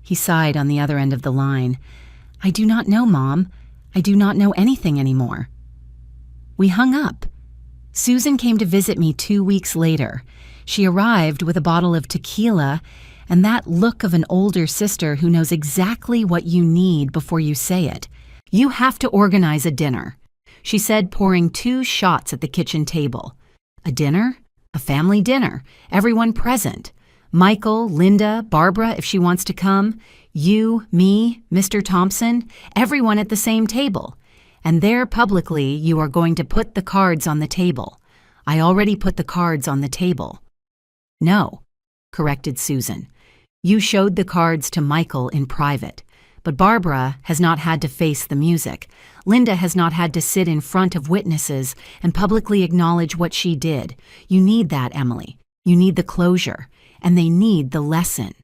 He sighed on the other end of the line. "I do not know, Mom. I do not know anything anymore." We hung up. Susan came to visit me 2 weeks later. She arrived with a bottle of tequila and that look of an older sister who knows exactly what you need before you say it. "You have to organize a dinner," she said, pouring 2 shots at the kitchen table. "A dinner? A family dinner. Everyone present. Michael, Linda, Barbara if she wants to come, you, me, Mr. Thompson, everyone at the same table. And there publicly you are going to put the cards on the table. I already put the cards on the table." "No," corrected Susan. "You showed the cards to Michael in private. But Barbara has not had to face the music. Linda has not had to sit in front of witnesses and publicly acknowledge what she did. You need that, Emily. You need the closure. And they need the lesson."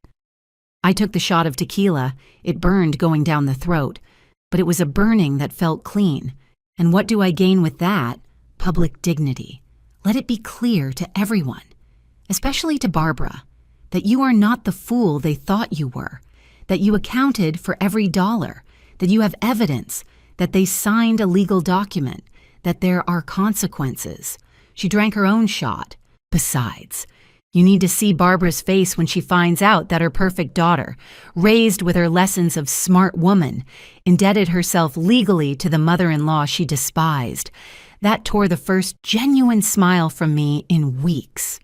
I took the shot of tequila. It burned going down the throat. But it was a burning that felt clean. And what do I gain with that? Public dignity. Let it be clear to everyone, especially to Barbara, that you are not the fool they thought you were, that you accounted for every dollar, that you have evidence, that they signed a legal document, that there are consequences. She drank her own shot. Besides, you need to see Barbara's face when she finds out that her perfect daughter, raised with her lessons of smart woman, indebted herself legally to the mother-in-law she despised. That tore the first genuine smile from me in weeks.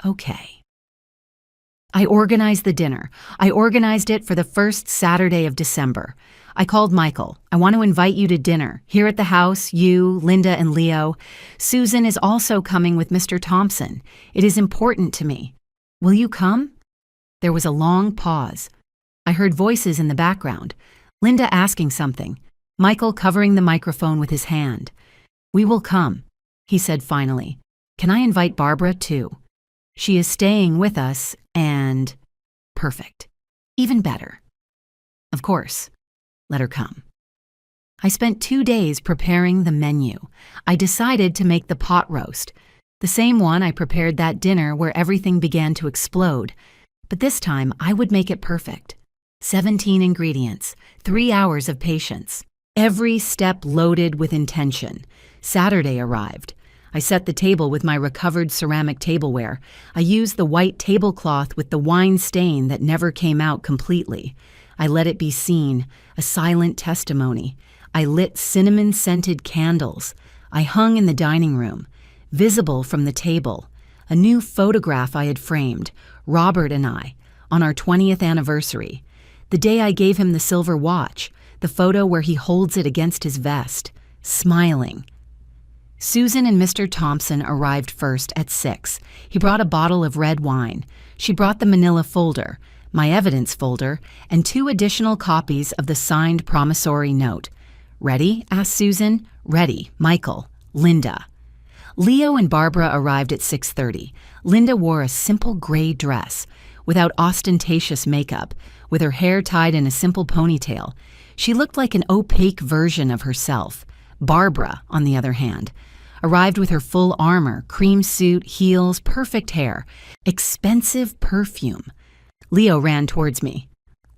Okay. I organized the dinner. I organized it for the first Saturday of December. I called Michael. "I want to invite you to dinner. Here at the house, you, Linda, and Leo. Susan is also coming with Mr. Thompson. It is important to me. Will you come?" There was a long pause. I heard voices in the background. Linda asking something. Michael covering the microphone with his hand. "We will come," he said finally. "Can I invite Barbara too? She is staying with us and—" Perfect. Even better. Of course. Let her come. I spent 2 days preparing the menu. I decided to make the pot roast, the same one I prepared that dinner where everything began to explode. But this time I would make it perfect. 17 ingredients, 3 hours of patience. Every step loaded with intention. Saturday arrived. I set the table with my recovered ceramic tableware. I used the white tablecloth with the wine stain that never came out completely. I let it be seen, a silent testimony. I lit cinnamon-scented candles. I hung in the dining room, visible from the table. A new photograph I had framed, Robert and I, on our 20th anniversary. The day I gave him the silver watch, the photo where he holds it against his vest, smiling. Susan and Mr. Thompson arrived first at 6. He brought a bottle of red wine. She brought the manila folder, my evidence folder, and 2 additional copies of the signed promissory note. "Ready?" asked Susan. "Ready. Michael. Linda." Leo and Barbara arrived at 6:30. Linda wore a simple gray dress. without ostentatious makeup, with her hair tied in a simple ponytail. She looked like an opaque version of herself. Barbara, on the other hand, arrived with her full armor, cream suit, heels, perfect hair, expensive perfume. Leo ran towards me.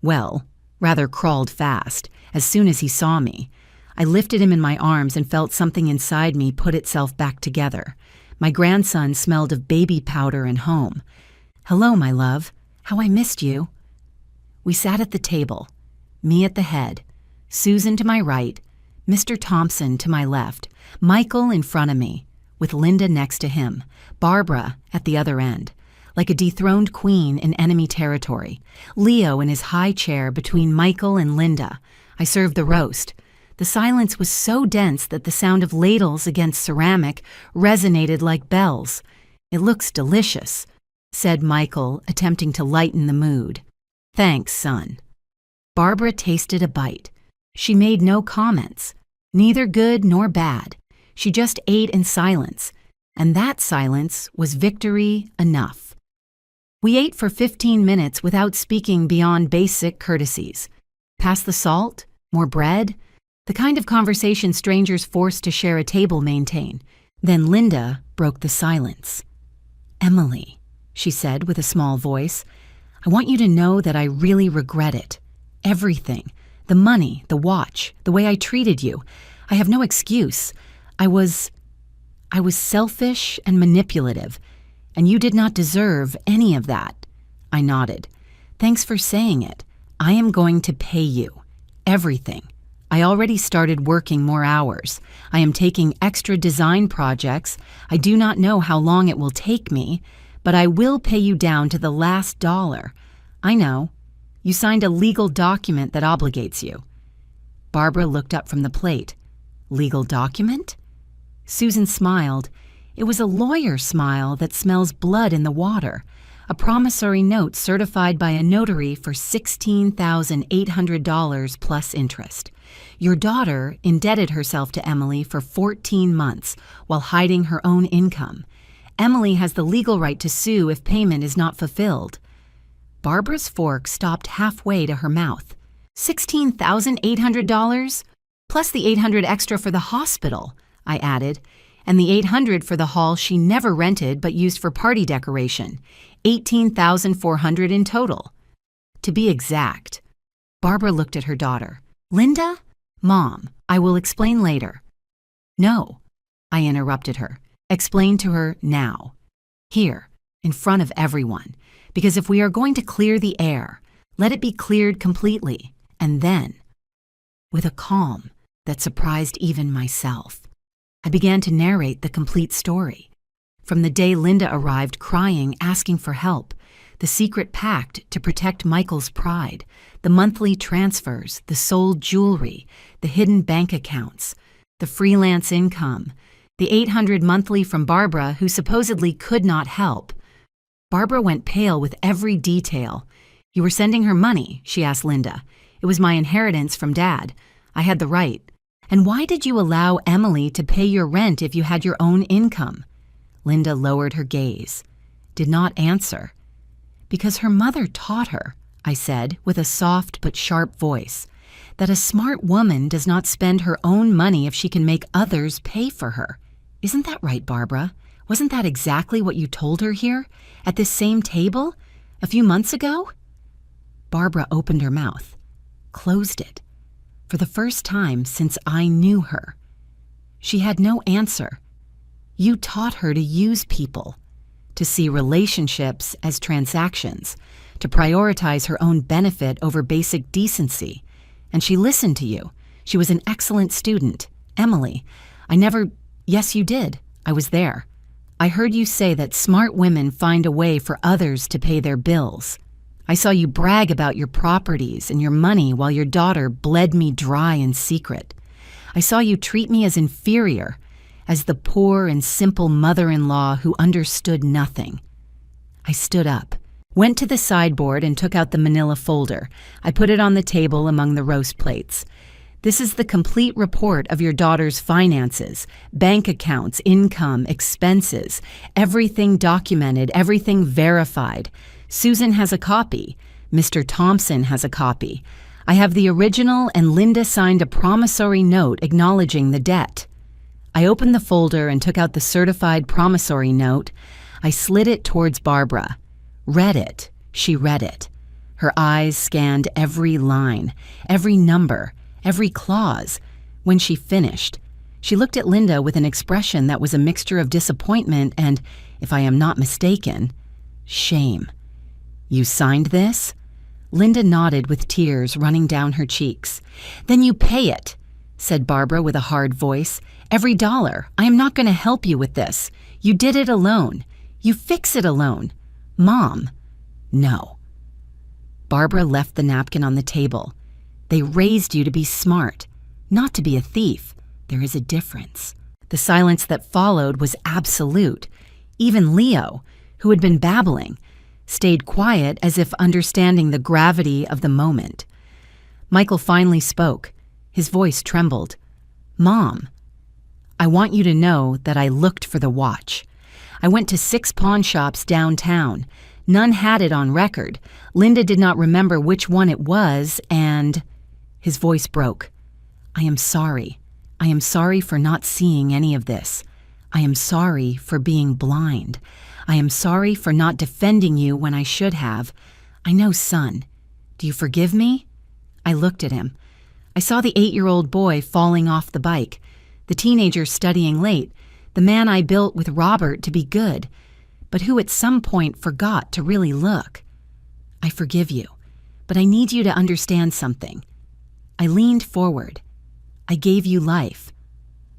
Well, rather crawled fast, as soon as he saw me. I lifted him in my arms and felt something inside me put itself back together. My grandson smelled of baby powder and home. "Hello, my love. How I missed you." We sat at the table, me at the head, Susan to my right, Mr. Thompson to my left, Michael in front of me, with Linda next to him, Barbara at the other end, like a dethroned queen in enemy territory, Leo in his high chair between Michael and Linda. I served the roast. The silence was so dense that the sound of ladles against ceramic resonated like bells. "It looks delicious," said Michael, attempting to lighten the mood. "Thanks, son." Barbara tasted a bite. She made no comments, neither good nor bad. She just ate in silence, and that silence was victory enough. We ate for 15 minutes without speaking beyond basic courtesies. Pass the salt? More bread? The kind of conversation strangers forced to share a table maintain. Then Linda broke the silence. "Emily," she said with a small voice, "I want you to know that I really regret it. Everything. The money, the watch, the way I treated you. I have no excuse. I was selfish and manipulative, and you did not deserve any of that." I nodded. "Thanks for saying it. I am going to pay you. Everything. I already started working more hours. I am taking extra design projects. I do not know how long it will take me, but I will pay you down to the last dollar. I know. You signed a legal document that obligates you." Barbara looked up from the plate. "Legal document?" Susan smiled. It was a lawyer smile that smells blood in the water. A promissory note certified by a notary for $16,800 plus interest. Your daughter indebted herself to Emily for 14 months while hiding her own income. Emily has the legal right to sue if payment is not fulfilled. Barbara's fork stopped halfway to her mouth. $16,800? Plus the $800 extra for the hospital, I added, and the $800 for the hall she never rented but used for party decoration. $18,400 in total. To be exact. Barbara looked at her daughter. "Linda? Mom, I will explain later." "No," I interrupted her. "Explain to her now. Here, in front of everyone. Because if we are going to clear the air, let it be cleared completely, and then," with a calm that surprised even myself, I began to narrate the complete story. From the day Linda arrived crying, asking for help, the secret pact to protect Michael's pride, the monthly transfers, the sold jewelry, the hidden bank accounts, the freelance income, the $800 monthly from Barbara, who supposedly could not help. Barbara went pale with every detail. "You were sending her money?" she asked Linda. "It was my inheritance from Dad. I had the right. And why did you allow Emily to pay your rent if you had your own income?" Linda lowered her gaze, did not answer. "Because her mother taught her," I said with a soft but sharp voice, "that a smart woman does not spend her own money if she can make others pay for her. Isn't that right, Barbara? Wasn't that exactly what you told her here, at this same table, a few months ago?" Barbara opened her mouth, closed it, for the first time since I knew her. She had no answer. "You taught her to use people, to see relationships as transactions, to prioritize her own benefit over basic decency. And she listened to you. She was an excellent student. Emily, Yes, you did. I was there. I heard you say that smart women find a way for others to pay their bills. I saw you brag about your properties and your money while your daughter bled me dry in secret. I saw you treat me as inferior, as the poor and simple mother-in-law who understood nothing." I stood up, went to the sideboard and took out the manila folder. I put it on the table among the roast plates. "This is the complete report of your daughter's finances, bank accounts, income, expenses, everything documented, everything verified. Susan has a copy. Mr. Thompson has a copy. I have the original, and Linda signed a promissory note acknowledging the debt. I opened the folder and took out the certified promissory note. I slid it towards Barbara. Read it. She read it. Her eyes scanned every line, every number, every clause. When she finished, she looked at Linda with an expression that was a mixture of disappointment and, if I am not mistaken, shame. You signed this? Linda nodded with tears running down her cheeks. Then you pay it, said Barbara with a hard voice. Every dollar. I am not going to help you with this. You did it alone. You fix it alone. Mom. No. Barbara left the napkin on the table. They raised you to be smart, not to be a thief. There is a difference. The silence that followed was absolute. Even Leo, who had been babbling, stayed quiet as if understanding the gravity of the moment. Michael finally spoke. His voice trembled. Mom, I want you to know that I looked for the watch. I went to 6 pawn shops downtown. None had it on record. Linda did not remember which one it was, and... His voice broke. I am sorry. I am sorry for not seeing any of this. I am sorry for being blind. I am sorry for not defending you when I should have. I know, son. Do you forgive me? I looked at him. I saw the 8-year-old boy falling off the bike, the teenager studying late, the man I built with Robert to be good, but who at some point forgot to really look. I forgive you, but I need you to understand something. I leaned forward. I gave you life.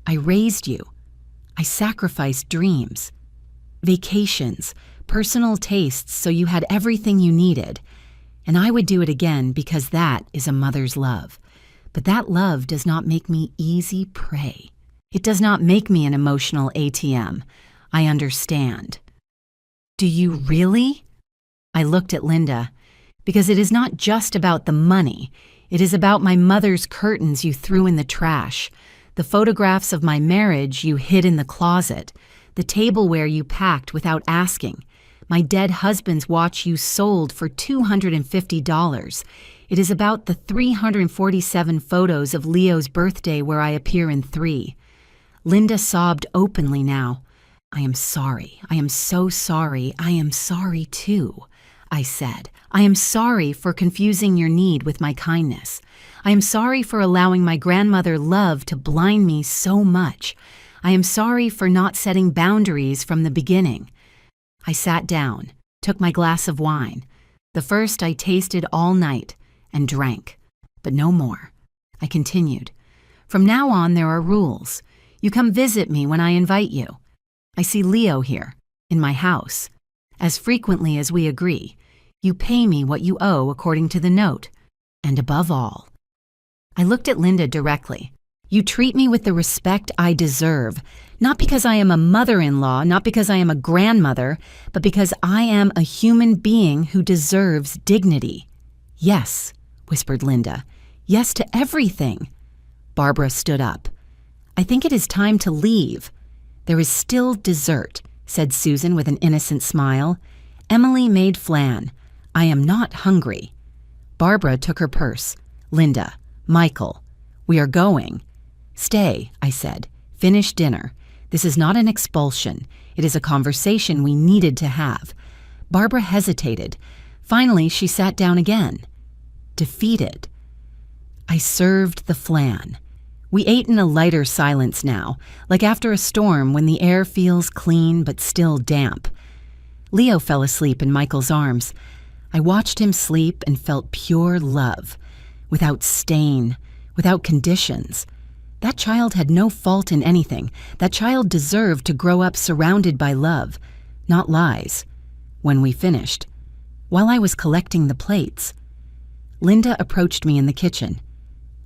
I raised you. I sacrificed dreams, vacations, personal tastes so you had everything you needed. And I would do it again because that is a mother's love. But that love does not make me easy prey. It does not make me an emotional ATM. I understand. Do you really? I looked at Linda, because it is not just about the money. It is about my mother's curtains you threw in the trash, the photographs of my marriage you hid in the closet, the tableware you packed without asking, my dead husband's watch you sold for $250. It is about the 347 photos of Leo's birthday where I appear in 3. Linda sobbed openly now. I am sorry. I am so sorry. I am sorry too, I said. I am sorry for confusing your need with my kindness. I am sorry for allowing my grandmother love to blind me so much. I am sorry for not setting boundaries from the beginning. I sat down, took my glass of wine, the first I tasted all night, and drank. But no more. I continued. From now on, there are rules. You come visit me when I invite you. I see Leo here, in my house. As frequently as we agree, you pay me what you owe according to the note. And above all, I looked at Linda directly. You treat me with the respect I deserve, not because I am a mother-in-law, not because I am a grandmother, but because I am a human being who deserves dignity. Yes, whispered Linda. Yes to everything. Barbara stood up. I think it is time to leave. There is still dessert, said Susan with an innocent smile. Emily made flan. I am not hungry. Barbara took her purse. Linda, Michael, we are going. Stay, I said. Finish dinner. This is not an expulsion. It is a conversation we needed to have. Barbara hesitated. Finally, she sat down again. Defeated. I served the flan. We ate in a lighter silence now, like after a storm when the air feels clean but still damp. Leo fell asleep in Michael's arms. I watched him sleep and felt pure love, without stain, without conditions. That child had no fault in anything. That child deserved to grow up surrounded by love, not lies. When we finished, while I was collecting the plates, Linda approached me in the kitchen.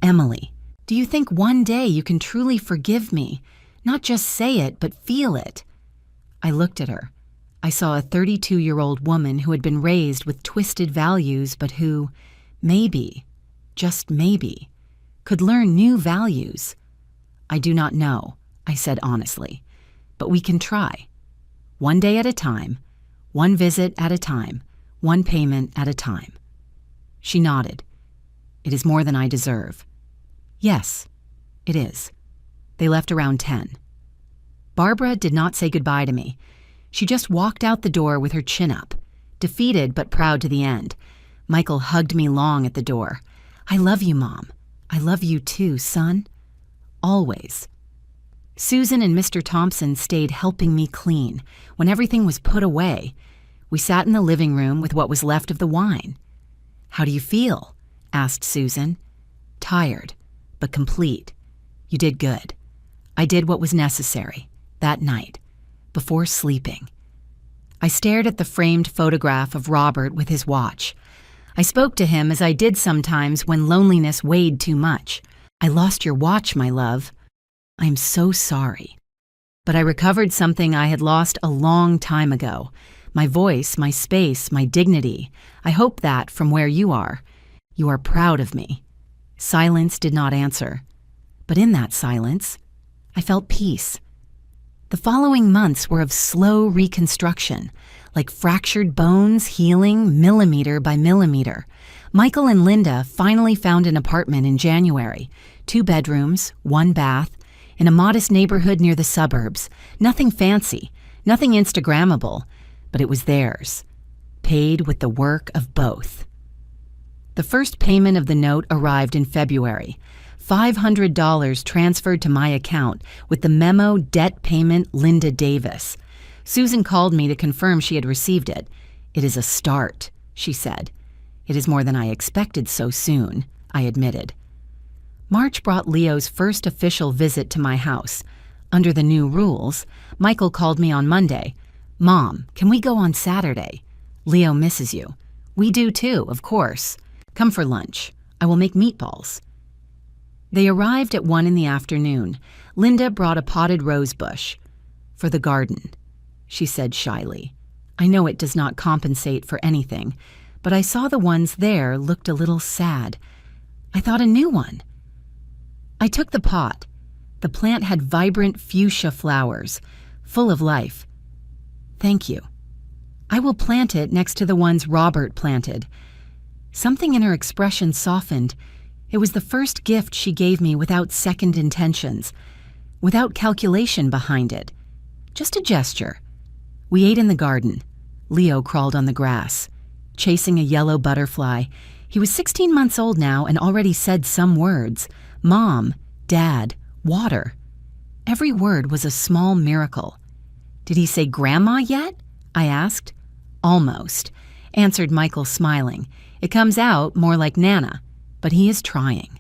Emily, do you think one day you can truly forgive me? Not just say it, but feel it. I looked at her. I saw a 32-year-old woman who had been raised with twisted values, but who, maybe, just maybe, could learn new values. I do not know, I said honestly, but we can try. One day at a time, one visit at a time, one payment at a time. She nodded. It is more than I deserve. Yes, it is. They left around 10. Barbara did not say goodbye to me. She just walked out the door with her chin up, defeated but proud to the end. Michael hugged me long at the door. I love you, Mom. I love you too, son. Always. Susan and Mr. Thompson stayed helping me clean when everything was put away. We sat in the living room with what was left of the wine. How do you feel? Asked Susan. Tired, but complete. You did good. I did what was necessary, that night, before sleeping. I stared at the framed photograph of Robert with his watch. I spoke to him as I did sometimes when loneliness weighed too much. I lost your watch, my love. I am so sorry. But I recovered something I had lost a long time ago. My voice, my space, my dignity. I hope that, from where you are proud of me. Silence did not answer. But in that silence, I felt peace. The following months were of slow reconstruction, like fractured bones healing millimeter by millimeter. Michael and Linda finally found an apartment in January. 2 bedrooms, 1 bath, in a modest neighborhood near the suburbs. Nothing fancy, nothing Instagrammable, but it was theirs, paid with the work of both. The first payment of the note arrived in February. $500 transferred to my account with the memo debt payment Linda Davis. Susan called me to confirm she had received it. It is a start, she said. It is more than I expected so soon, I admitted. March brought Leo's first official visit to my house. Under the new rules, Michael called me on Monday. Mom, can we go on Saturday? Leo misses you. We do too, of course. Come for lunch. I will make meatballs. They arrived at 1 in the afternoon. Linda brought a potted rose bush. For the garden, she said shyly. I know it does not compensate for anything, but I saw the ones there looked a little sad. I thought a new one. I took the pot. The plant had vibrant fuchsia flowers, full of life. Thank you. I will plant it next to the ones Robert planted. Something in her expression softened. It was the first gift she gave me without second intentions, without calculation behind it. Just a gesture. We ate in the garden. Leo crawled on the grass, chasing a yellow butterfly. He was 16 months old now and already said some words. Mom, Dad, water. Every word was a small miracle. Did he say Grandma yet? I asked. Almost, answered Michael, smiling. It comes out more like Nana, but he is trying.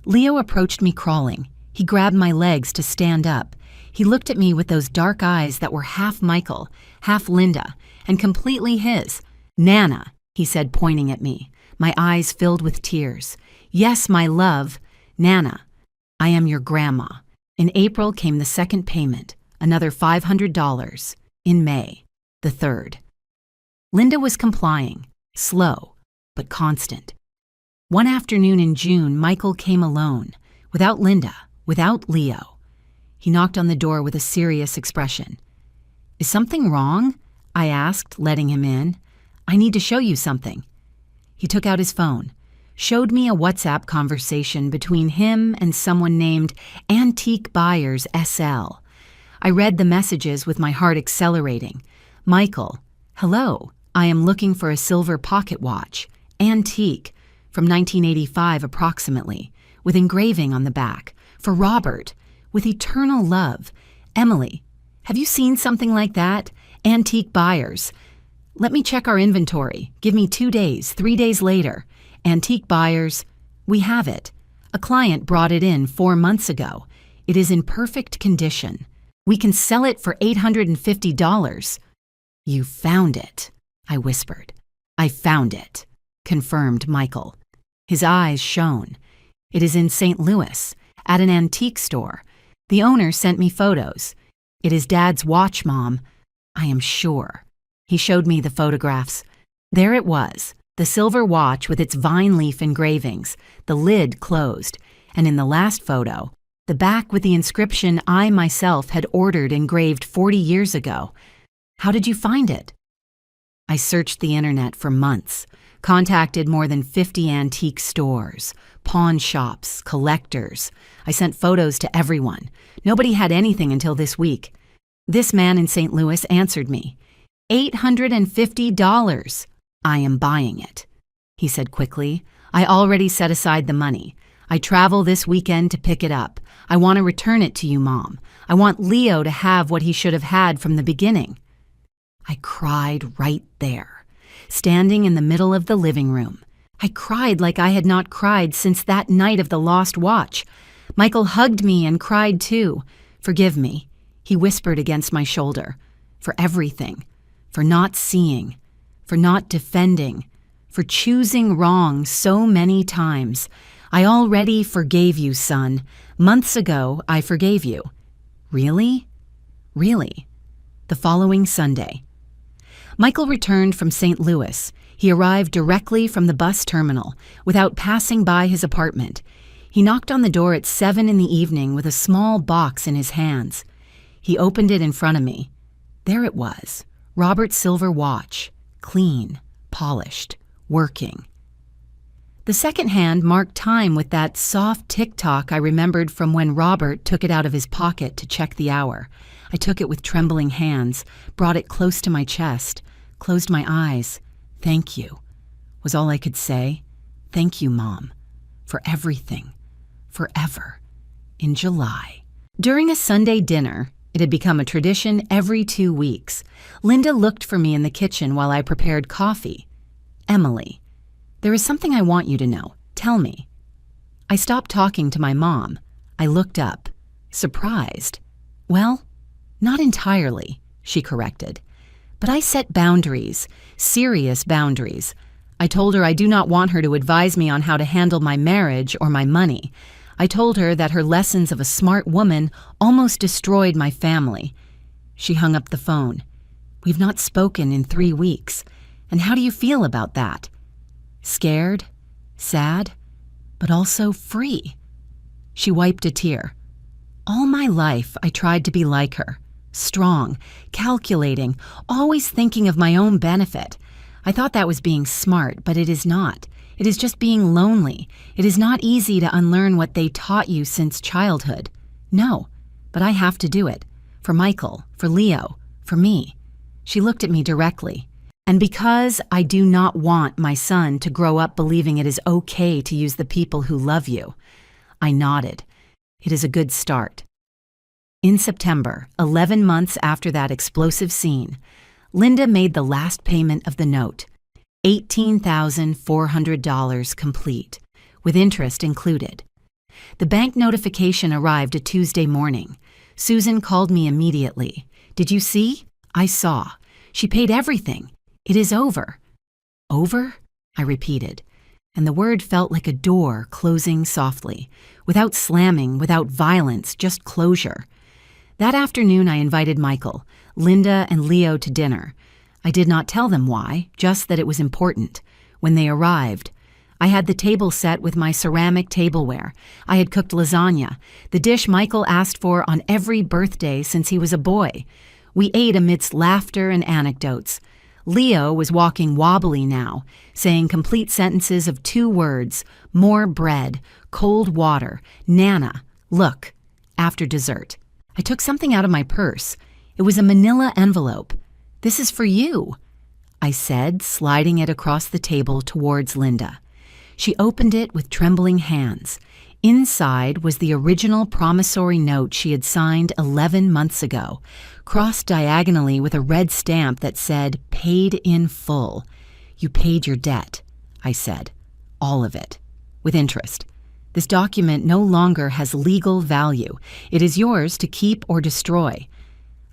Leo approached me crawling. He grabbed my legs to stand up. He looked at me with those dark eyes that were half Michael, half Linda, and completely his. Nana, he said, pointing at me. My eyes filled with tears. Yes, my love. Nana, I am your grandma. In April came the second payment, another $500, in May, the 3rd. Linda was complying, slow, but constant. One afternoon in June, Michael came alone, without Linda, without Leo. He knocked on the door with a serious expression. Is something wrong? I asked, letting him in. I need to show you something. He took out his phone, showed me a WhatsApp conversation between him and someone named Antique Buyers SL. I read the messages with my heart accelerating. Michael, hello, I am looking for a silver pocket watch, antique, from 1985 approximately, with engraving on the back. For Robert, with eternal love. Emily, have you seen something like that? Antique Buyers. Let me check our inventory. Give me 2 days, 3 days later. Antique Buyers. We have it. A client brought it in 4 months ago. It is in perfect condition. We can sell it for $850. You found it, I whispered. I found it, confirmed Michael. His eyes shone. It is in St. Louis, at an antique store. The owner sent me photos. It is Dad's watch, Mom. I am sure. He showed me the photographs. There it was, the silver watch with its vine leaf engravings, the lid closed, and in the last photo, the back with the inscription I myself had ordered engraved 40 years ago. How did you find it? I searched the internet for months, contacted more than 50 antique stores, pawn shops, collectors. I sent photos to everyone. Nobody had anything until this week. This man in St. Louis answered me. $850. I am buying it, he said quickly. I already set aside the money. I travel this weekend to pick it up. I want to return it to you, Mom. I want Leo to have what he should have had from the beginning. I cried right there, standing in the middle of the living room. I cried like I had not cried since that night of the lost watch. Michael hugged me and cried too. Forgive me, he whispered against my shoulder, for everything, for not seeing, for not defending, for choosing wrong so many times. I already forgave you, son. Months ago, I forgave you. Really? Really. The following Sunday. Michael returned from St. Louis. He arrived directly from the bus terminal, without passing by his apartment. He knocked on the door at 7 in the evening with a small box in his hands. He opened it in front of me. There it was, Robert's silver watch, clean, polished, working. The second hand marked time with that soft tick-tock I remembered from when Robert took it out of his pocket to check the hour. I took it with trembling hands, brought it close to my chest, closed my eyes. Thank you, was all I could say. Thank you, Mom, for everything, forever, in July. During a Sunday dinner, it had become a tradition every 2 weeks. Linda looked for me in the kitchen while I prepared coffee. Emily, there is something I want you to know. Tell me. I stopped talking to my mom. I looked up, surprised. Well, not entirely, she corrected. But I set boundaries, serious boundaries. I told her I do not want her to advise me on how to handle my marriage or my money. I told her that her lessons of a smart woman almost destroyed my family. She hung up the phone. We've not spoken in 3 weeks. And how do you feel about that? Scared, sad, but also free. She wiped a tear. All my life, I tried to be like her. Strong, calculating, always thinking of my own benefit. I thought that was being smart, but it is not. It is just being lonely. It is not easy to unlearn what they taught you since childhood. No, but I have to do it. For Michael, for Leo, for me. She looked at me directly. And because I do not want my son to grow up believing it is okay to use the people who love you, I nodded. It is a good start. In September, 11 months after that explosive scene, Linda made the last payment of the note, $18,400 complete, with interest included. The bank notification arrived a Tuesday morning. Susan called me immediately. Did you see? I saw. She paid everything. It is over. Over? I repeated, and the word felt like a door closing softly, without slamming, without violence, just closure. That afternoon I invited Michael, Linda, and Leo to dinner. I did not tell them why, just that it was important. When they arrived, I had the table set with my ceramic tableware. I had cooked lasagna, the dish Michael asked for on every birthday since he was a boy. We ate amidst laughter and anecdotes. Leo was walking wobbly now, saying complete sentences of 2 words, more bread, cold water, Nana, look, after dessert. I took something out of my purse. It was a manila envelope. This is for you, I said, sliding it across the table towards Linda. She opened it with trembling hands. Inside was the original promissory note she had signed 11 months ago, crossed diagonally with a red stamp that said, paid in full. You paid your debt, I said. All of it. With interest. This document no longer has legal value. It is yours to keep or destroy.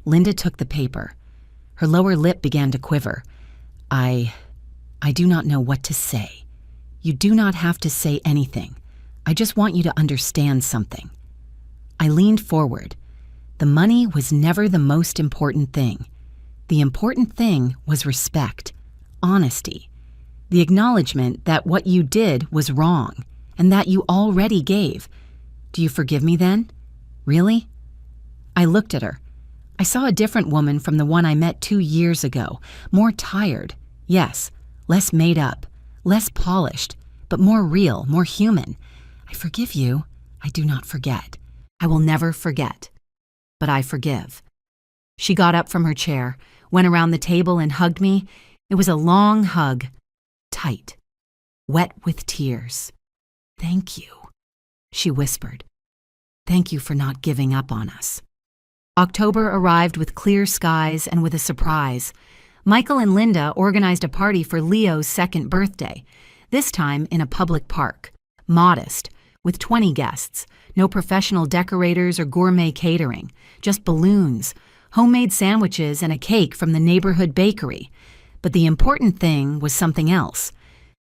Linda took the paper. Her lower lip began to quiver. I do not know what to say. You do not have to say anything. I just want you to understand something. I leaned forward. The money was never the most important thing. The important thing was respect, honesty, the acknowledgement that what you did was wrong, and that you already gave. Do you forgive me then? Really? I looked at her. I saw a different woman from the one I met 2 years ago, more tired, Yes, less made up, less polished, but more real, more human. I forgive you. I do not forget. I will never forget. But I forgive. She got up from her chair, went around the table and hugged me. It was a long hug, tight, wet with tears. Thank you, she whispered. Thank you for not giving up on us. October arrived with clear skies and with a surprise. Michael and Linda organized a party for Leo's second birthday, this time in a public park. Modest, with 20 guests, no professional decorators or gourmet catering, just balloons, homemade sandwiches and a cake from the neighborhood bakery. But the important thing was something else.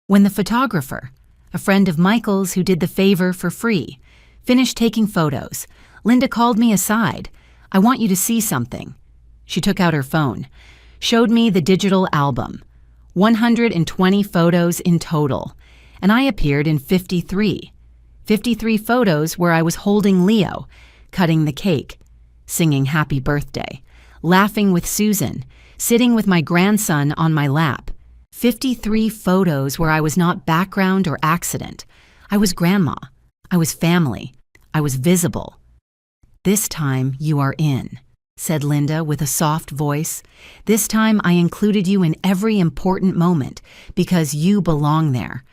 When the photographer, a friend of Michael's who did the favor for free, finished taking photos, Linda called me aside. I want you to see something. She took out her phone, showed me the digital album, 120 photos in total, and I appeared in 53. 53 photos where I was holding Leo, cutting the cake, singing happy birthday, laughing with Susan, sitting with my grandson on my lap. 53 photos where I was not background or accident. I was grandma. I was family. I was visible. This time you are in, said Linda with a soft voice. This time I included you in every important moment because you belong there.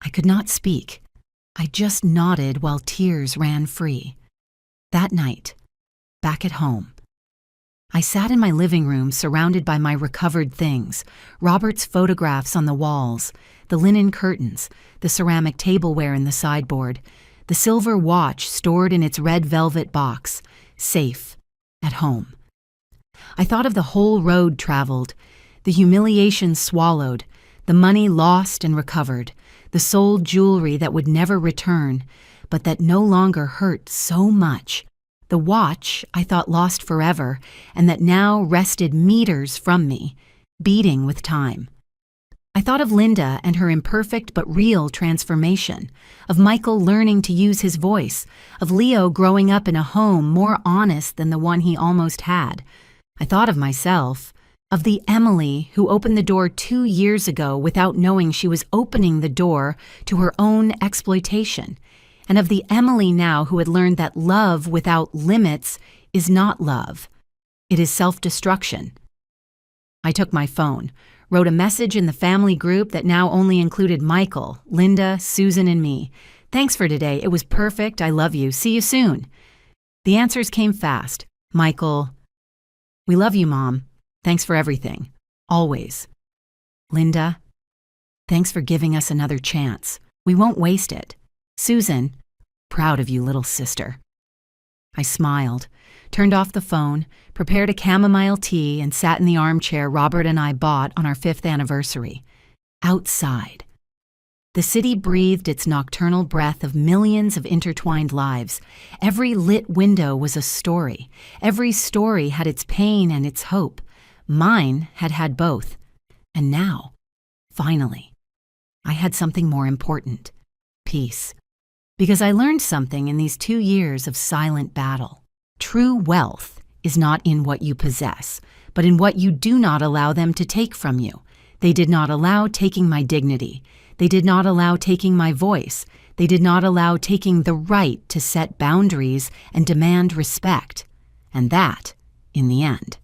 I could not speak. I just nodded while tears ran free. That night, back at home, I sat in my living room surrounded by my recovered things, Robert's photographs on the walls, the linen curtains, the ceramic tableware in the sideboard, the silver watch stored in its red velvet box, safe, at home. I thought of the whole road traveled, the humiliation swallowed, the money lost and recovered, the sold jewelry that would never return, but that no longer hurt so much. The watch I thought lost forever and that now rested meters from me, beating with time. I thought of Linda and her imperfect but real transformation, of Michael learning to use his voice, of Leo growing up in a home more honest than the one he almost had. I thought of myself, of the Emily who opened the door 2 years ago without knowing she was opening the door to her own exploitation, and of the Emily now who had learned that love without limits is not love. It is self-destruction. I took my phone, wrote a message in the family group that now only included Michael, Linda, Susan, and me. Thanks for today. It was perfect. I love you. See you soon. The answers came fast. Michael, we love you, Mom. Thanks for everything. Always. Linda, thanks for giving us another chance. We won't waste it. Susan, proud of you, little sister. I smiled, turned off the phone, prepared a chamomile tea, and sat in the armchair Robert and I bought on our 5th anniversary. Outside. The city breathed its nocturnal breath of millions of intertwined lives. Every lit window was a story. Every story had its pain and its hope. Mine had had both. And now, finally, I had something more important. Peace. Because I learned something in these 2 years of silent battle. True wealth is not in what you possess, but in what you do not allow them to take from you. They did not allow taking my dignity. They did not allow taking my voice. They did not allow taking the right to set boundaries and demand respect. And that, in the end,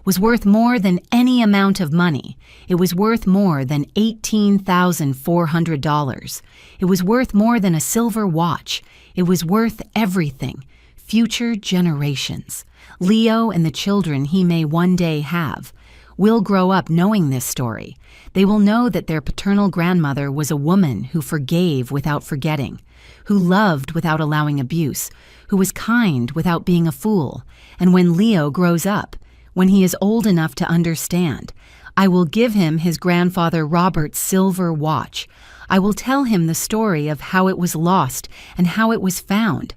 was worth more than any amount of money. It was worth more than $18,400. It was worth more than a silver watch. It was worth everything. Future generations. Leo and the children he may one day have will grow up knowing this story. They will know that their paternal grandmother was a woman who forgave without forgetting, who loved without allowing abuse, who was kind without being a fool. And when Leo grows up, when he is old enough to understand, I will give him his grandfather Robert's silver watch. I will tell him the story of how it was lost and how it was found.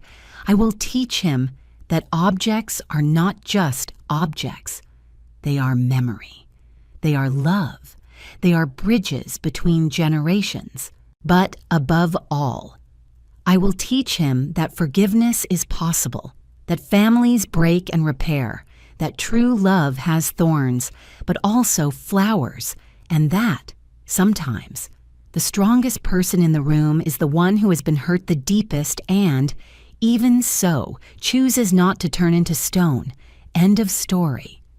I will teach him that objects are not just objects. They are memory. They are love. They are bridges between generations. But above all, I will teach him that forgiveness is possible, that families break and repair, that true love has thorns, but also flowers, And that, sometimes, the strongest person in the room is the one who has been hurt the deepest and, even so, chooses not to turn into stone. End of story.